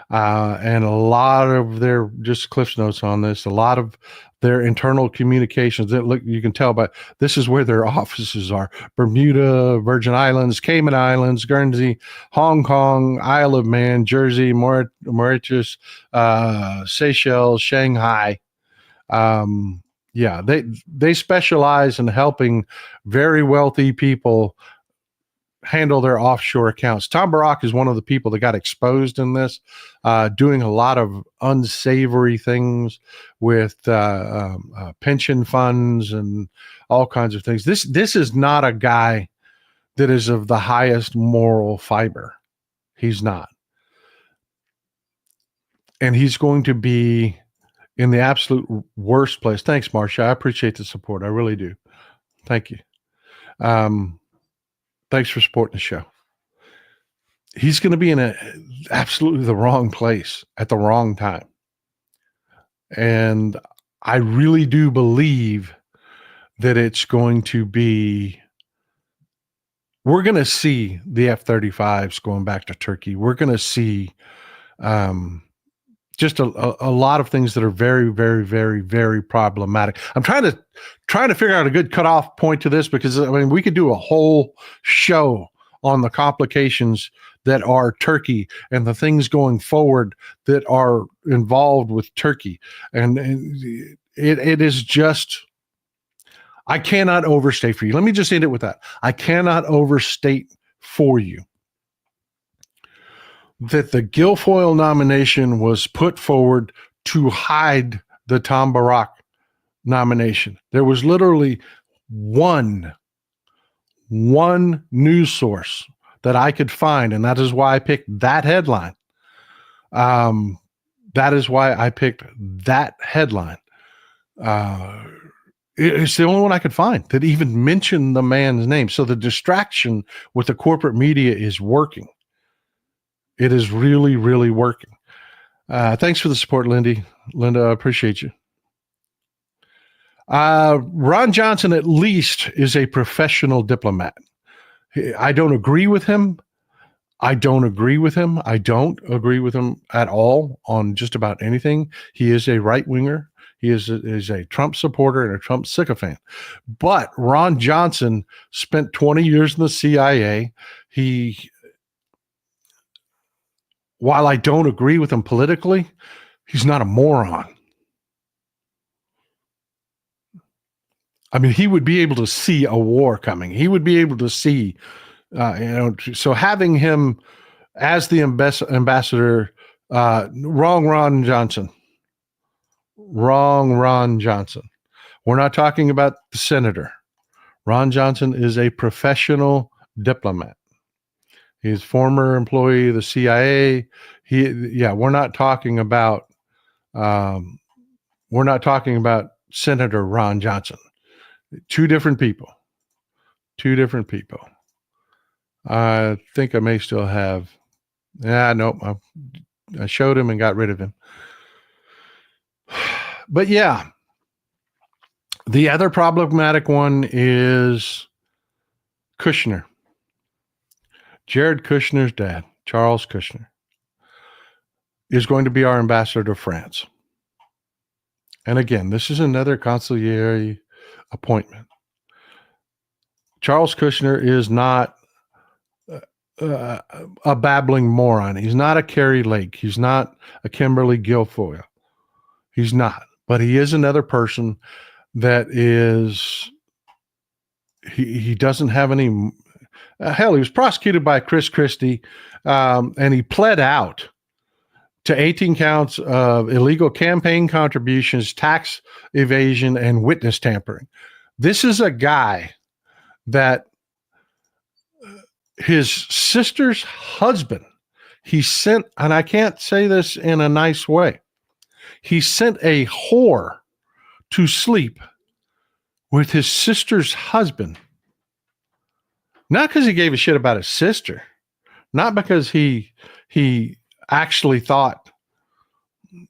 And a lot of their, just Cliff's notes on this, a lot of their internal communications that look, you can tell, but this is where their offices are: Bermuda, Virgin Islands, Cayman Islands, Guernsey, Hong Kong, Isle of Man, Jersey, Mauritius, Seychelles, Shanghai. Yeah, they specialize in helping very wealthy people handle their offshore accounts. Tom Barak is one of the people that got exposed in this, doing a lot of unsavory things with pension funds and all kinds of things. This is not a guy that is of the highest moral fiber. He's not. And he's going to be in the absolute worst place. Thanks, Marcia. I appreciate the support. I really do. Thank you. Thanks for supporting the show. He's going to be in absolutely the wrong place at the wrong time. And I really do believe that it's going to be, we're going to see the F-35s going back to Turkey. We're going to see just a lot of things that are very, very, very, very problematic. I'm trying to figure out a good cutoff point to this, because I mean, we could do a whole show on the complications that are Turkey and the things going forward that are involved with Turkey. And it is just, I cannot overstate for you. Let me just end it with that. I cannot overstate for you that the Guilfoyle nomination was put forward to hide the Tom Barak nomination. There was literally one news source that I could find, and that is why I picked that headline. That is why I picked that headline. It's the only one I could find that even mentioned the man's name. So the distraction with the corporate media is working. It is really, really working. Thanks for the support, Linda. I appreciate you. Ron Johnson, at least, is a professional diplomat. I don't agree with him. I don't agree with him at all on just about anything. He is a right-winger. He is a Trump supporter and a Trump sycophant. But Ron Johnson spent 20 years in the CIA. While I don't agree with him politically, he's not a moron. I mean, he would be able to see a war coming. He would be able to see, so having him as the ambassador, wrong Ron Johnson. Wrong Ron Johnson. We're not talking about the senator. Ron Johnson is a professional diplomat. He's former employee of the CIA. We're not talking about Senator Ron Johnson. Two different people. I think I may still have. Nope. I showed him and got rid of him. But yeah, the other problematic one is Kushner. Jared Kushner's dad, Charles Kushner. is going to be our ambassador to France. And again, this is another consigliere appointment. Charles Kushner is not a babbling moron. He's not a Kari Lake. He's not a Kimberly Guilfoyle. He's not. But he is another person that is, he doesn't have any, hell, he was prosecuted by Chris Christie, and he pled out to 18 counts of illegal campaign contributions, tax evasion, and witness tampering. This is a guy that his sister's husband, he sent, and I can't say this in a nice way, he sent a whore to sleep with his sister's husband. Not because he gave a shit about his sister, not because he actually thought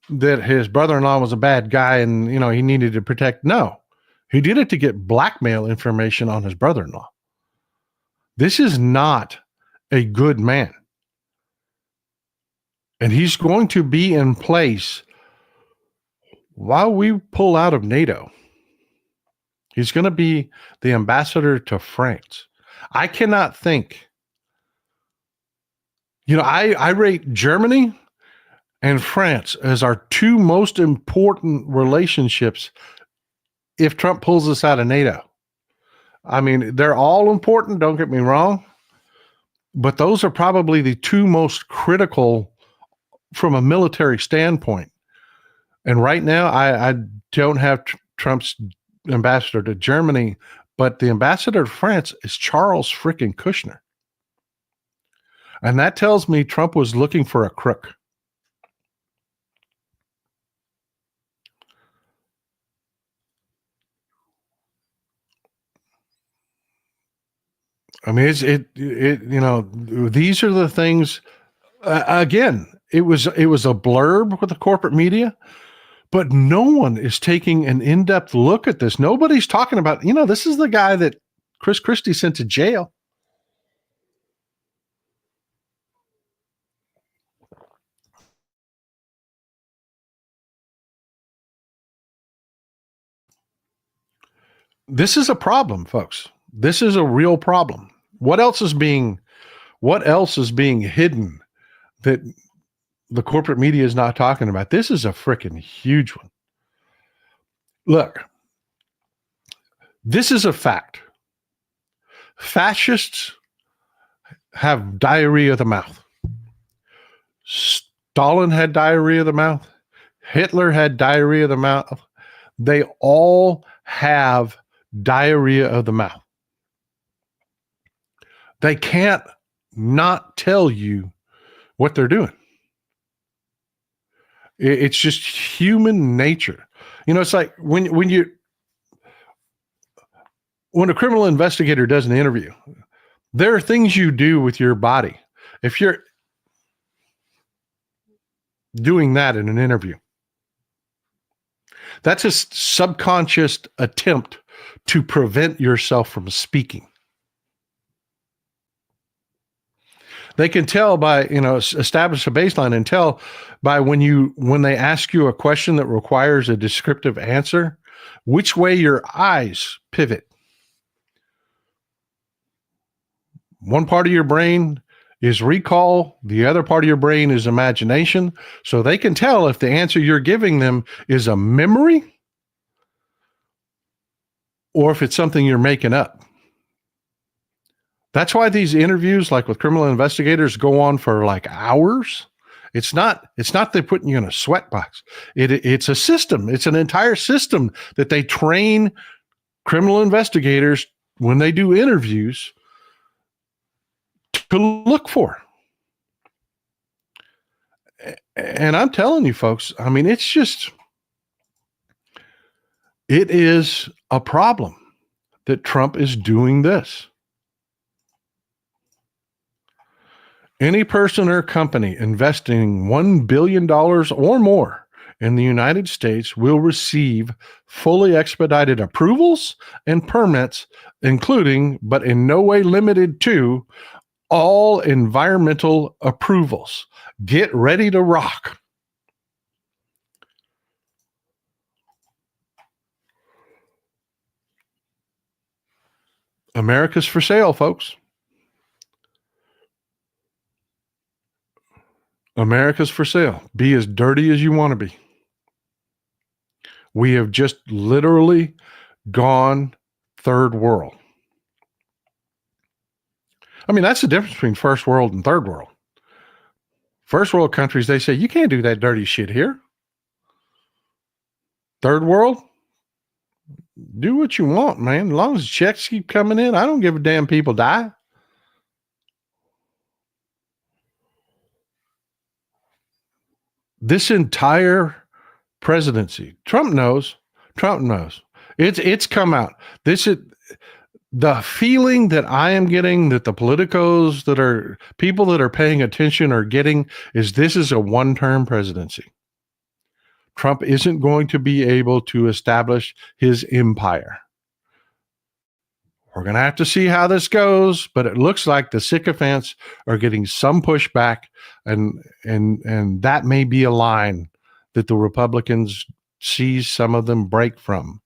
that his brother-in-law was a bad guy and, you know, he needed to protect. No, he did it to get blackmail information on his brother-in-law. This is not a good man. And he's going to be in place while we pull out of NATO. He's going to be the ambassador to France. I cannot think. You know, I rate Germany and France as our two most important relationships if Trump pulls us out of NATO. I mean, they're all important, don't get me wrong, but those are probably the two most critical from a military standpoint. And right now, I don't have Trump's ambassador to Germany, but the ambassador to France is Charles frickin' Kushner. And that tells me Trump was looking for a crook. I mean, you know, these are the things, again, it was a blurb with the corporate media, but no one is taking an in-depth look at this. Nobody's talking about, you know, this is the guy that Chris Christie sent to jail. This is a problem, folks. This is a real problem. What else is being hidden that the corporate media is not talking about? This is a freaking huge one. Look, this is a fact. Fascists have diarrhea of the mouth. Stalin had diarrhea of the mouth. Hitler had diarrhea of the mouth. They all have diarrhea of the mouth. They can't not tell you what they're doing. It's just human nature. You know, it's like when a criminal investigator does an interview, there are things you do with your body. If you're doing that in an interview, that's a subconscious attempt to prevent yourself from speaking. They can tell by, you know, establish a baseline and tell by when they ask you a question that requires a descriptive answer, which way your eyes pivot. One part of your brain is recall, the other part of your brain is imagination. So they can tell if the answer you're giving them is a memory or if it's something you're making up. That's why these interviews, like with criminal investigators, go on for like hours. It's not they're putting you in a sweatbox. It's a system. It's an entire system that they train criminal investigators when they do interviews to look for. And I'm telling you, folks, I mean, it is a problem that Trump is doing this. Any person or company investing $1 billion or more in the United States will receive fully expedited approvals and permits, including, but in no way limited to, all environmental approvals. Get ready to rock. America's for sale, folks. America's for sale. Be as dirty as you want to be. We have just literally gone third world. I mean, that's the difference between first world and third world. First world countries, they say, you can't do that dirty shit here. Third world, do what you want, man. As long as checks keep coming in, I don't give a damn people die. This entire presidency, Trump knows. It's come out. This is the feeling that I am getting, that the politicos, that are people that are paying attention are getting, is this is a one-term presidency. Trump isn't going to be able to establish his empire. We're going to have to see how this goes, but it looks like the sycophants are getting some pushback, and that may be a line that the Republicans see some of them break from.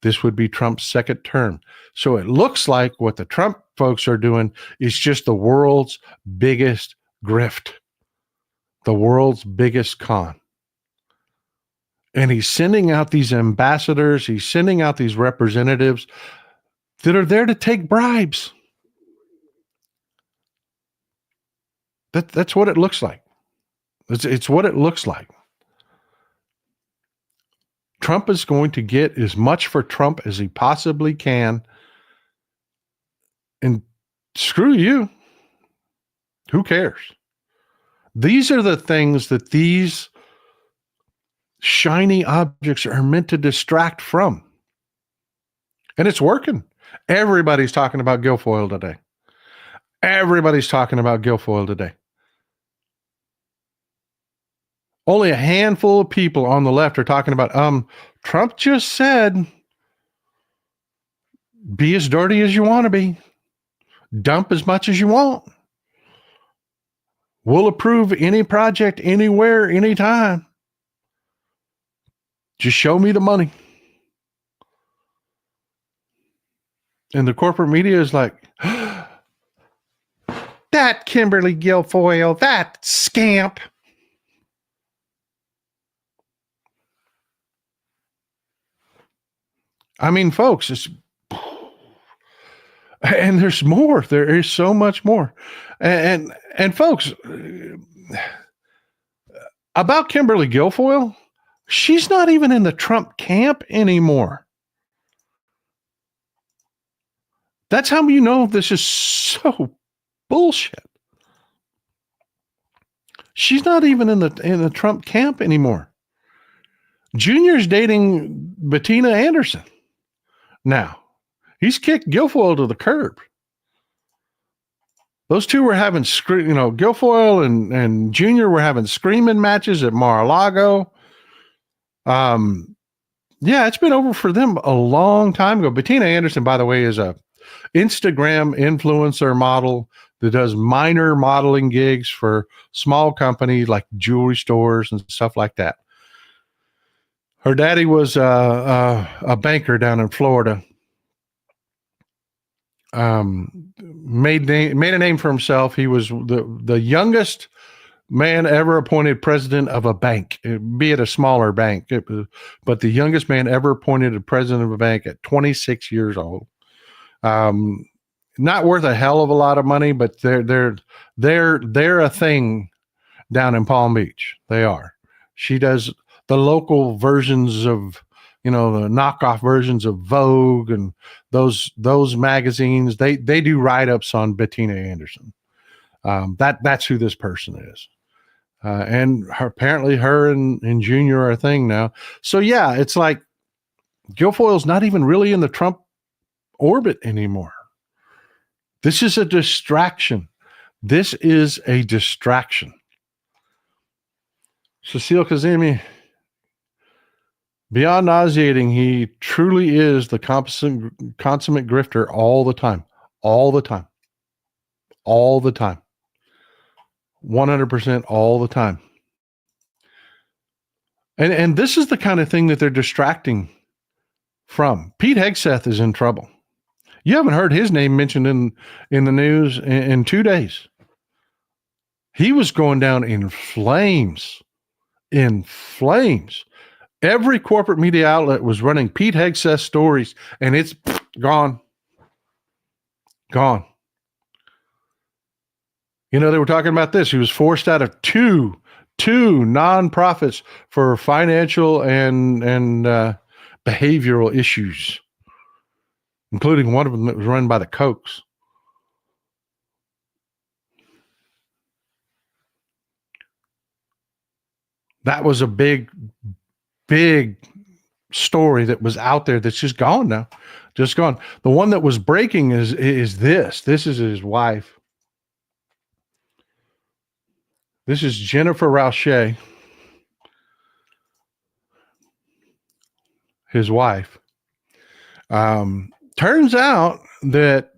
This would be Trump's second term. So it looks like what the Trump folks are doing is just the world's biggest grift, the world's biggest con. And he's sending out these ambassadors, he's sending out these representatives that are there to take bribes. That's what it looks like. It's what it looks like. Trump is going to get as much for Trump as he possibly can. And screw you. Who cares? These are the things that these shiny objects are meant to distract from. And it's working. Everybody's talking about Guilfoyle today. Everybody's talking about Guilfoyle today. Only a handful of people on the left are talking about, Trump just said, be as dirty as you want to be. Dump as much as you want. We'll approve any project, anywhere, anytime. Just show me the money. And the corporate media is like, that Kimberly Guilfoyle, that scamp. I mean, folks, and there's more. There is so much more. And folks, about Kimberly Guilfoyle, she's not even in the Trump camp anymore. That's how you know this is so bullshit. She's not even in the Trump camp anymore. Junior's dating Bettina Anderson. Now, he's kicked Guilfoyle to the curb. Those two were having, Guilfoyle and Junior were having screaming matches at Mar-a-Lago. Yeah, it's been over for them a long time ago. Bettina Anderson, by the way, is a Instagram influencer model that does minor modeling gigs for small companies like jewelry stores and stuff like that. Her daddy was a banker down in Florida. Made a name for himself. He was the youngest man ever appointed president of a bank, be it a smaller bank. But the youngest man ever appointed a president of a bank at 26 years old. Not worth a hell of a lot of money, but they're a thing down in Palm Beach. They are. She does the local versions of, the knockoff versions of Vogue and those magazines. They do write-ups on Bettina Anderson. That's who this person is. And apparently her and Junior are a thing now. So yeah, it's like Guilfoyle's not even really in the Trump orbit anymore. This is a distraction. This is a distraction. Cecile Kazemi, beyond nauseating, he truly is the consummate grifter all the time. All the time. All the time. 100% all the time. And this is the kind of thing that they're distracting from. Pete Hegseth is in trouble. You haven't heard his name mentioned in the news in 2 days. He was going down in flames. In flames. Every corporate media outlet was running Pete Hegseth stories, and it's gone. Gone. You know, they were talking about this. He was forced out of two nonprofits for financial and behavioral issues, including one of them that was run by the Kochs. That was a big story that was out there that's just gone now. Just gone. The one that was breaking is this. This is his wife. This is Jennifer Rauchet, his wife. Turns out that,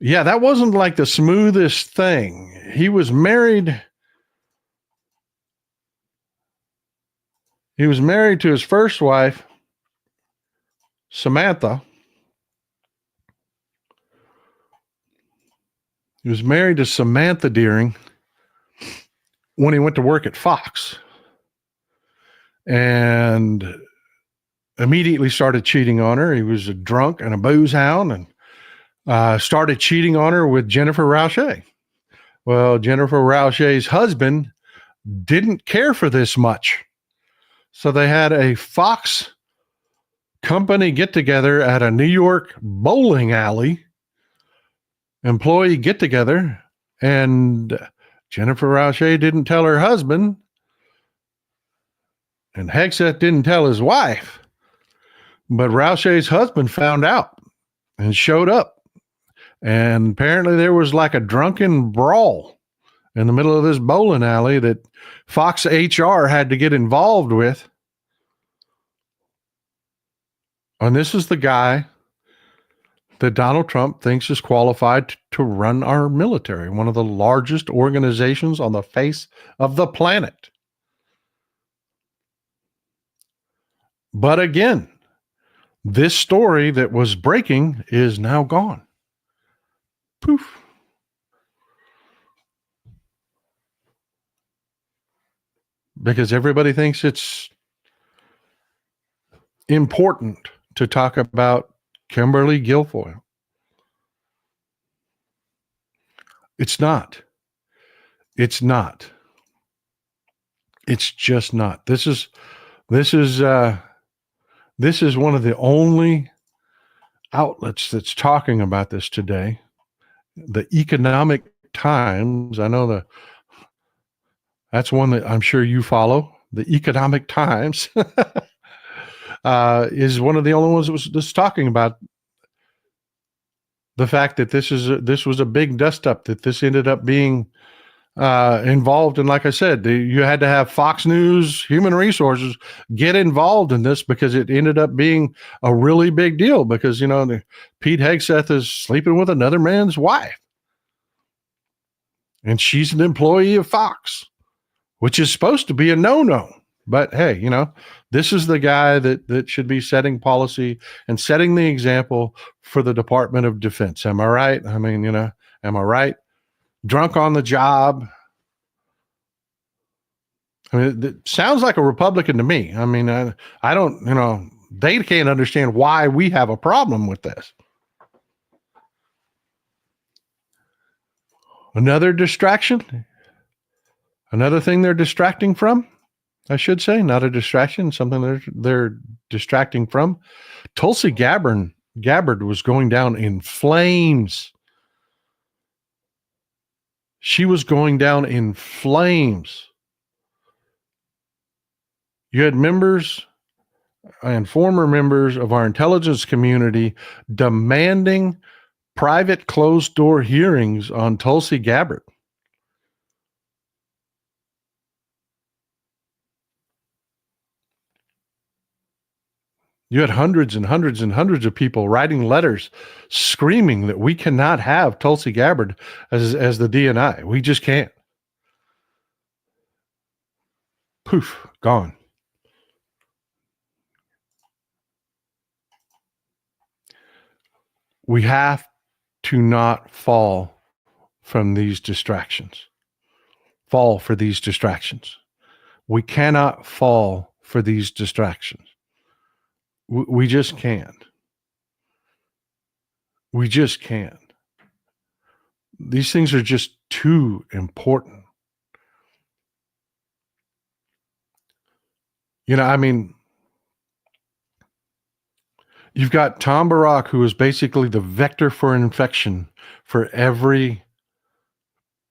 yeah, that wasn't like the smoothest thing. He was married. He was married to his first wife, Samantha. He was married to Samantha Deering when he went to work at Fox, and immediately started cheating on her. He was a drunk and a booze hound, and started cheating on her with Jennifer Rauchet. Well, Jennifer Rauchet's husband didn't care for this much. So they had a Fox company get together at a New York bowling alley, employee get together, and Jennifer Rauchet didn't tell her husband, and Hegseth didn't tell his wife, but Rauchet's husband found out and showed up. And apparently there was like a drunken brawl in the middle of this bowling alley that Fox HR had to get involved with. And this is the guy that Donald Trump thinks is qualified to run our military, one of the largest organizations on the face of the planet. But again, this story that was breaking is now gone. Poof. Because everybody thinks it's important to talk about Kimberly Guilfoyle. It's not. It's not. It's just not. This is one of the only outlets that's talking about this today. The Economic Times. I know that's one that I'm sure you follow. The Economic Times is one of the only ones that was just talking about the fact that this was a big dust up, that this ended up being involved. And like I said, you had to have Fox News, Human Resources get involved in this because it ended up being a really big deal because, Pete Hegseth is sleeping with another man's wife. And she's an employee of Fox, which is supposed to be a no-no. But hey, this is the guy that should be setting policy and setting the example for the Department of Defense. Am I right? I mean, am I right? Drunk on the job. I mean, it sounds like a Republican to me. I mean, I don't, they can't understand why we have a problem with this. Another distraction. Another thing they're distracting from, I should say, not a distraction, something they're distracting from. Tulsi Gabbard was going down in flames. She was going down in flames. You had members and former members of our intelligence community demanding private closed-door hearings on Tulsi Gabbard. You had hundreds and hundreds and hundreds of people writing letters screaming that we cannot have Tulsi Gabbard as the DNI. We just can't. Poof, gone. We have to not fall from these distractions. Fall for these distractions. We cannot fall for these distractions. We just can't. We just can't. These things are just too important. You know, I mean, you've got Tom Barak, who is basically the vector for infection for every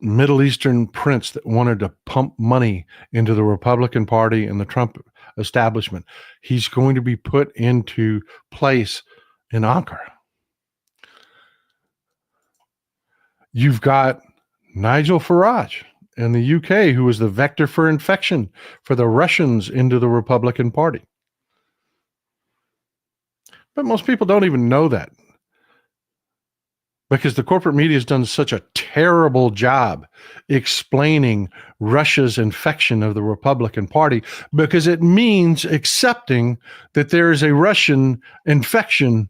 Middle Eastern prince that wanted to pump money into the Republican Party and the Trump establishment. He's going to be put into place in Ankara. You've got Nigel Farage in the UK, who is the vector for infection for the Russians into the Republican Party. But most people don't even know that, because the corporate media has done such a terrible job explaining Russia's infection of the Republican Party, because it means accepting that there is a Russian infection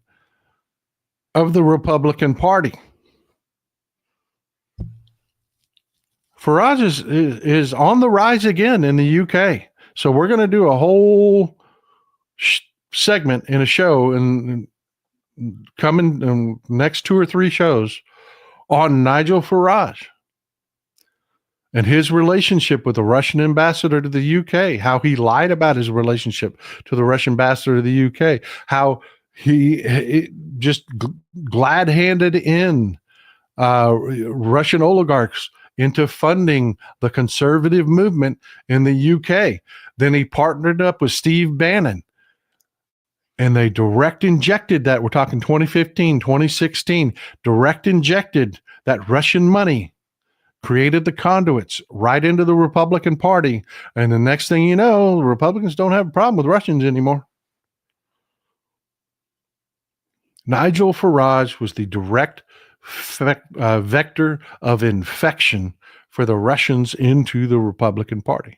of the Republican Party. Farage is on the rise again in the UK. So we're going to do a whole segment in a show and coming in next 2 or 3 shows on Nigel Farage and his relationship with the Russian ambassador to the UK, how he lied about his relationship to the Russian ambassador to the UK, how he just glad-handed in Russian oligarchs into funding the conservative movement in the UK. Then he partnered up with Steve Bannon, and they direct injected that. We're talking 2015, 2016, direct injected that Russian money, created the conduits right into the Republican Party. And the next thing you know, the Republicans don't have a problem with Russians anymore. Nigel Farage was the direct vector of infection for the Russians into the Republican Party.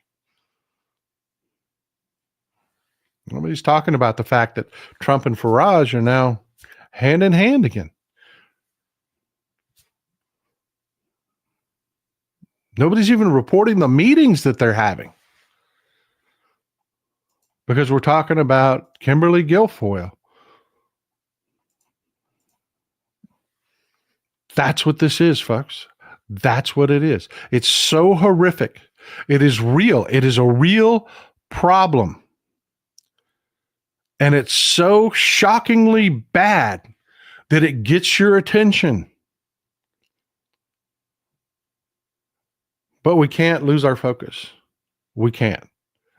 Nobody's talking about the fact that Trump and Farage are now hand in hand again. Nobody's even reporting the meetings that they're having, because we're talking about Kimberly Guilfoyle. That's what this is, folks. That's what it is. It's so horrific. It is real. It is a real problem. And it's so shockingly bad that it gets your attention. But we can't lose our focus. We can't.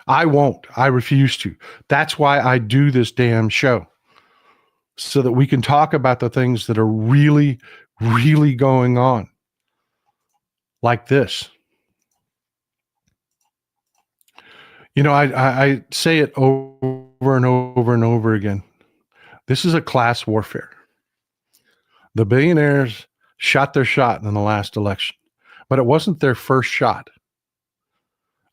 I won't. I refuse to. That's why I do this damn show, so that we can talk about the things that are really, really going on, like this. You know, I say it over and over and over again. This is a class warfare. The billionaires shot their shot in the last election, but it wasn't their first shot.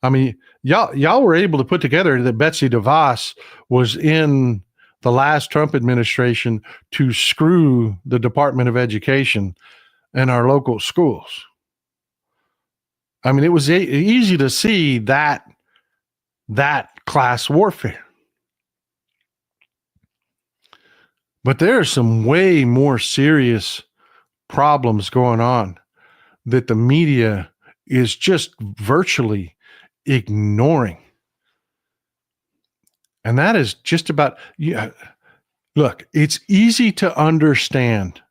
I mean, y'all were able to put together that Betsy DeVos was in the last Trump administration to screw the Department of Education and our local schools. I mean, it was easy to see that class warfare. But there are some way more serious problems going on that the media is just virtually ignoring. And that is just about, look, it's easy to understand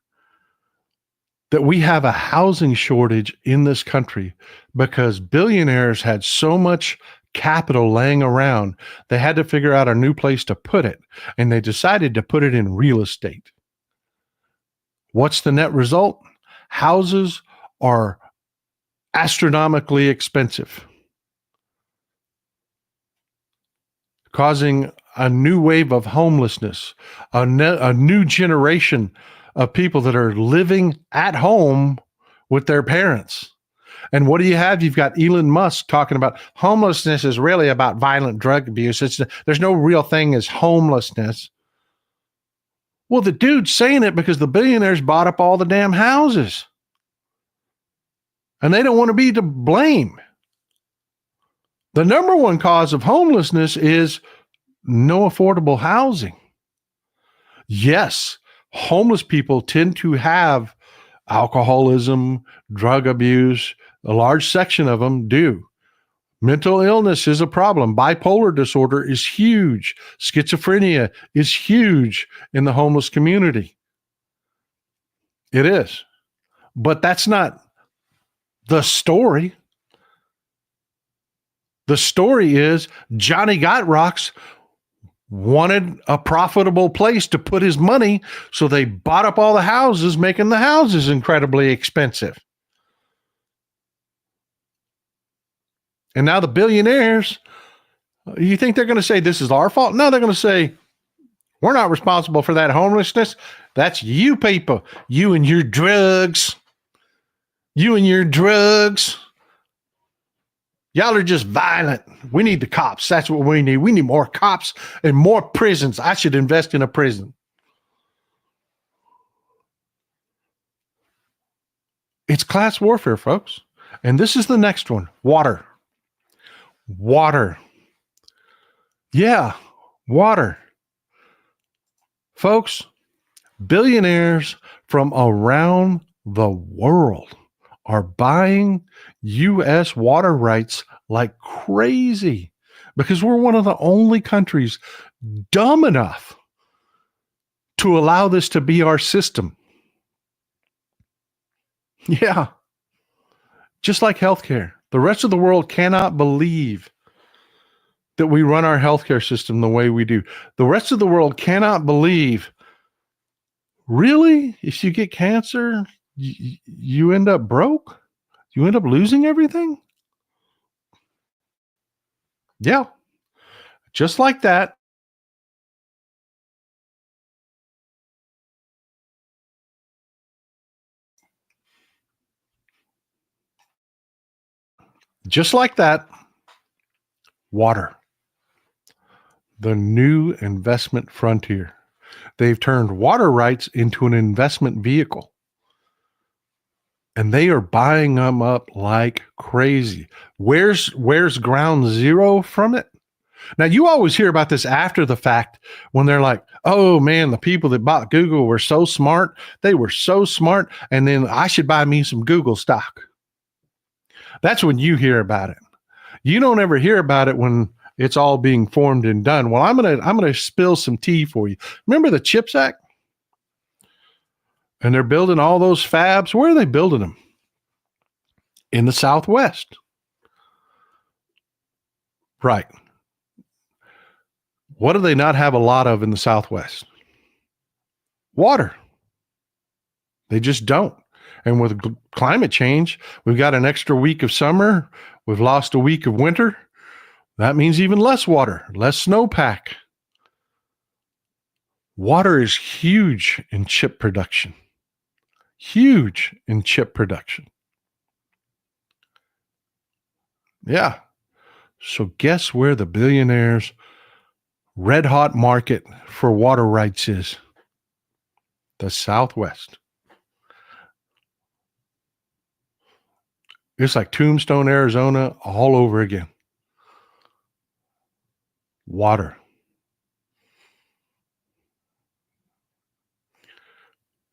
that we have a housing shortage in this country because billionaires had so much capital laying around, they had to figure out a new place to put it, and they decided to put it in real estate. What's the net result? Houses are astronomically expensive, causing a new wave of homelessness, a new generation of people that are living at home with their parents. And what do you have? You've got Elon Musk talking about homelessness is really about violent drug abuse. There's no real thing as homelessness. Well, the dude's saying it because the billionaires bought up all the damn houses. And they don't want to be to blame. The number one cause of homelessness is no affordable housing. Yes, homeless people tend to have alcoholism, drug abuse. A large section of them do. Mental illness is a problem. Bipolar disorder is huge. Schizophrenia is huge in the homeless community. It is. But that's not the story. The story is Johnny Got Rocks wanted a profitable place to put his money, so they bought up all the houses, making the houses incredibly expensive. And now the billionaires, you think they're going to say this is our fault? No, they're going to say, we're not responsible for that homelessness. That's you people. You and your drugs. You and your drugs. Y'all are just violent. We need the cops. That's what we need. We need more cops and more prisons. I should invest in a prison. It's class warfare, folks. And this is the next one. Water. Water. Yeah, water. Folks, billionaires from around the world are buying U.S. water rights like crazy because we're one of the only countries dumb enough to allow this to be our system. Yeah. Just like healthcare. The rest of the world cannot believe that we run our healthcare system the way we do. The rest of the world cannot believe, really, if you get cancer, you end up broke? You end up losing everything? Yeah. Just like that. Just like that. Water. The new investment frontier. They've turned water rights into an investment vehicle. And they are buying them up like crazy. Where's ground zero from it? Now, you always hear about this after the fact when they're like, oh, man, the people that bought Google were so smart. They were so smart. And then I should buy me some Google stock. That's when you hear about it. You don't ever hear about it when it's all being formed and done. Well, I'm gonna spill some tea for you. Remember the CHIPS Act? And they're building all those fabs. Where are they building them? In the Southwest. Right. What do they not have a lot of in the Southwest? Water. They just don't. And with climate change, we've got an extra week of summer. We've lost a week of winter. That means even less water, less snowpack. Water is huge in chip production. Huge in chip production. Yeah. So guess where the billionaires' red hot market for water rights is? The Southwest. It's like Tombstone, Arizona, all over again. Water.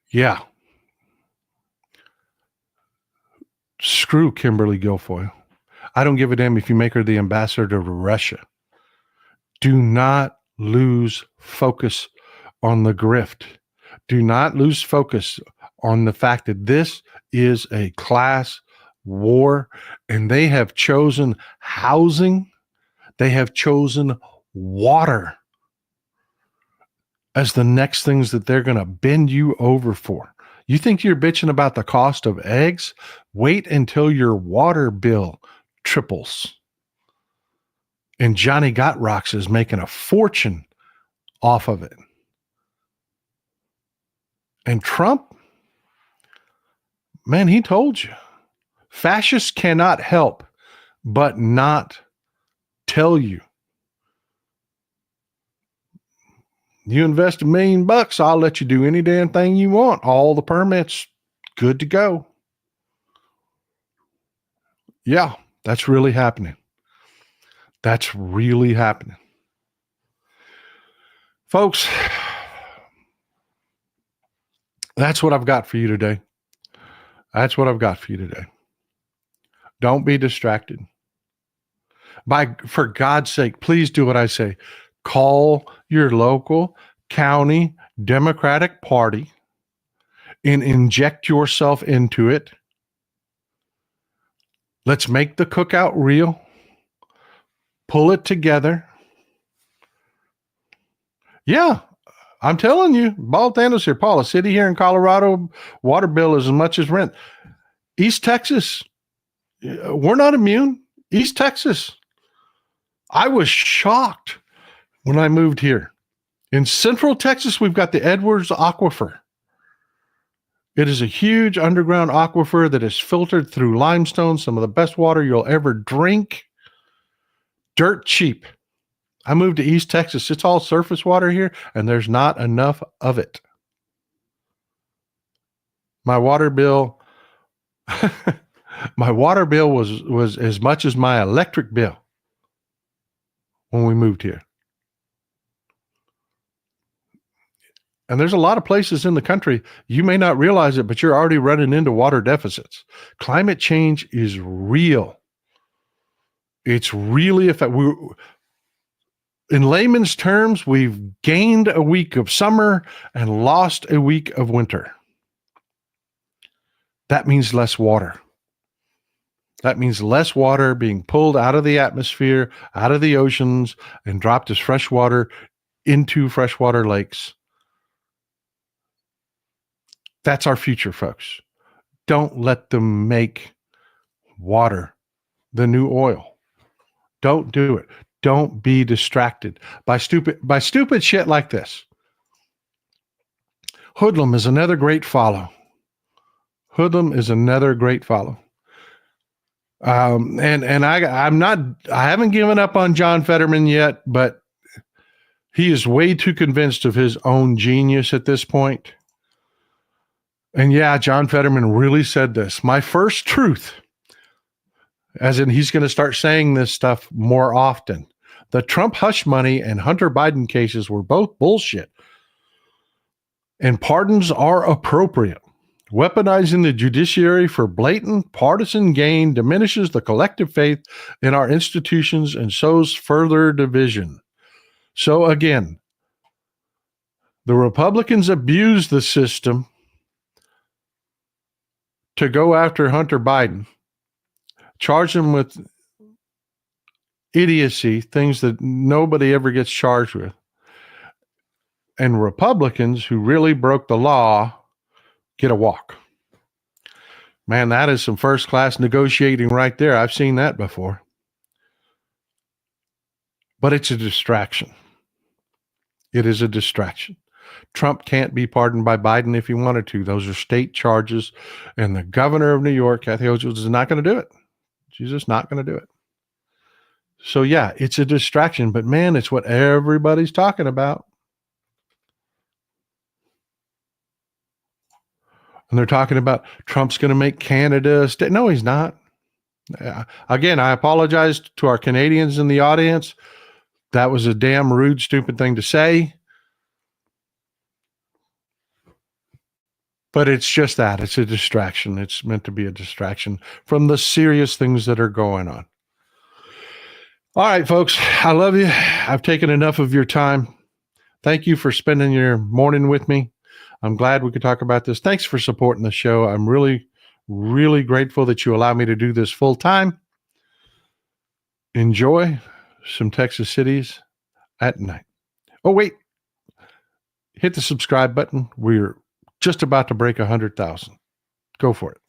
Yeah. Screw Kimberly Guilfoyle. I don't give a damn if you make her the ambassador to Russia. Do not lose focus on the grift. Do not lose focus on the fact that this is a class war, and they have chosen housing. They have chosen water as the next things that they're going to bend you over for. You think you're bitching about the cost of eggs? Wait until your water bill triples. And Johnny Got Rocks is making a fortune off of it. And Trump, man, he told you. Fascists cannot help but not tell you You invest $1 million, I'll let you do any damn thing you want. All the permits, good to go. Yeah, that's really happening. That's really happening. Folks, that's what I've got for you today. That's what I've got for you today. Don't be distracted. For God's sake, please do what I say. Call your local county Democratic Party and inject yourself into it. Let's make the cookout real. Pull it together. Yeah, I'm telling you, Paul Thanos here, Paul, a city here in Colorado, water bill is as much as rent. East Texas, we're not immune. East Texas. I was shocked when I moved here. In Central Texas, we've got the Edwards Aquifer. It is a huge underground aquifer that is filtered through limestone, some of the best water you'll ever drink. Dirt cheap. I moved to East Texas. It's all surface water here, and there's not enough of it. My water bill, was as much as my electric bill when we moved here. And there's a lot of places in the country, you may not realize it, but you're already running into water deficits. Climate change is real. It's really effective. In layman's terms, we've gained a week of summer and lost a week of winter. That means less water. That means less water being pulled out of the atmosphere, out of the oceans, and dropped as fresh water into freshwater lakes. That's our future, folks. Don't let them make water the new oil. Don't do it. Don't be distracted by stupid shit like this. Hoodlum is another great follow. Hoodlum is another great follow. And I haven't given up on John Fetterman yet, but he is way too convinced of his own genius at this point. And yeah, John Fetterman really said this. My first truth, as in he's going to start saying this stuff more often. The Trump hush money and Hunter Biden cases were both bullshit. And pardons are appropriate. Weaponizing the judiciary for blatant partisan gain diminishes the collective faith in our institutions and sows further division. So again, the Republicans abuse the system to go after Hunter Biden, charge him with idiocy, things that nobody ever gets charged with. And Republicans who really broke the law get a walk. Man, that is some first-class negotiating right there. I've seen that before. But it's a distraction. It is a distraction. Trump can't be pardoned by Biden if he wanted to. Those are state charges. And the governor of New York, Kathy Hochul, is not going to do it. She's just not going to do it. So, yeah, it's a distraction. But, man, it's what everybody's talking about. And they're talking about Trump's going to make Canada a state. No, he's not. Again, I apologize to our Canadians in the audience. That was a damn rude, stupid thing to say. But it's just that. It's a distraction. It's meant to be a distraction from the serious things that are going on. All right, folks, I love you. I've taken enough of your time. Thank you for spending your morning with me. I'm glad we could talk about this. Thanks for supporting the show. I'm really, really grateful that you allow me to do this full time. Enjoy some Texas cities at night. Oh, wait. Hit the subscribe button. We're just about to break 100,000. Go for it.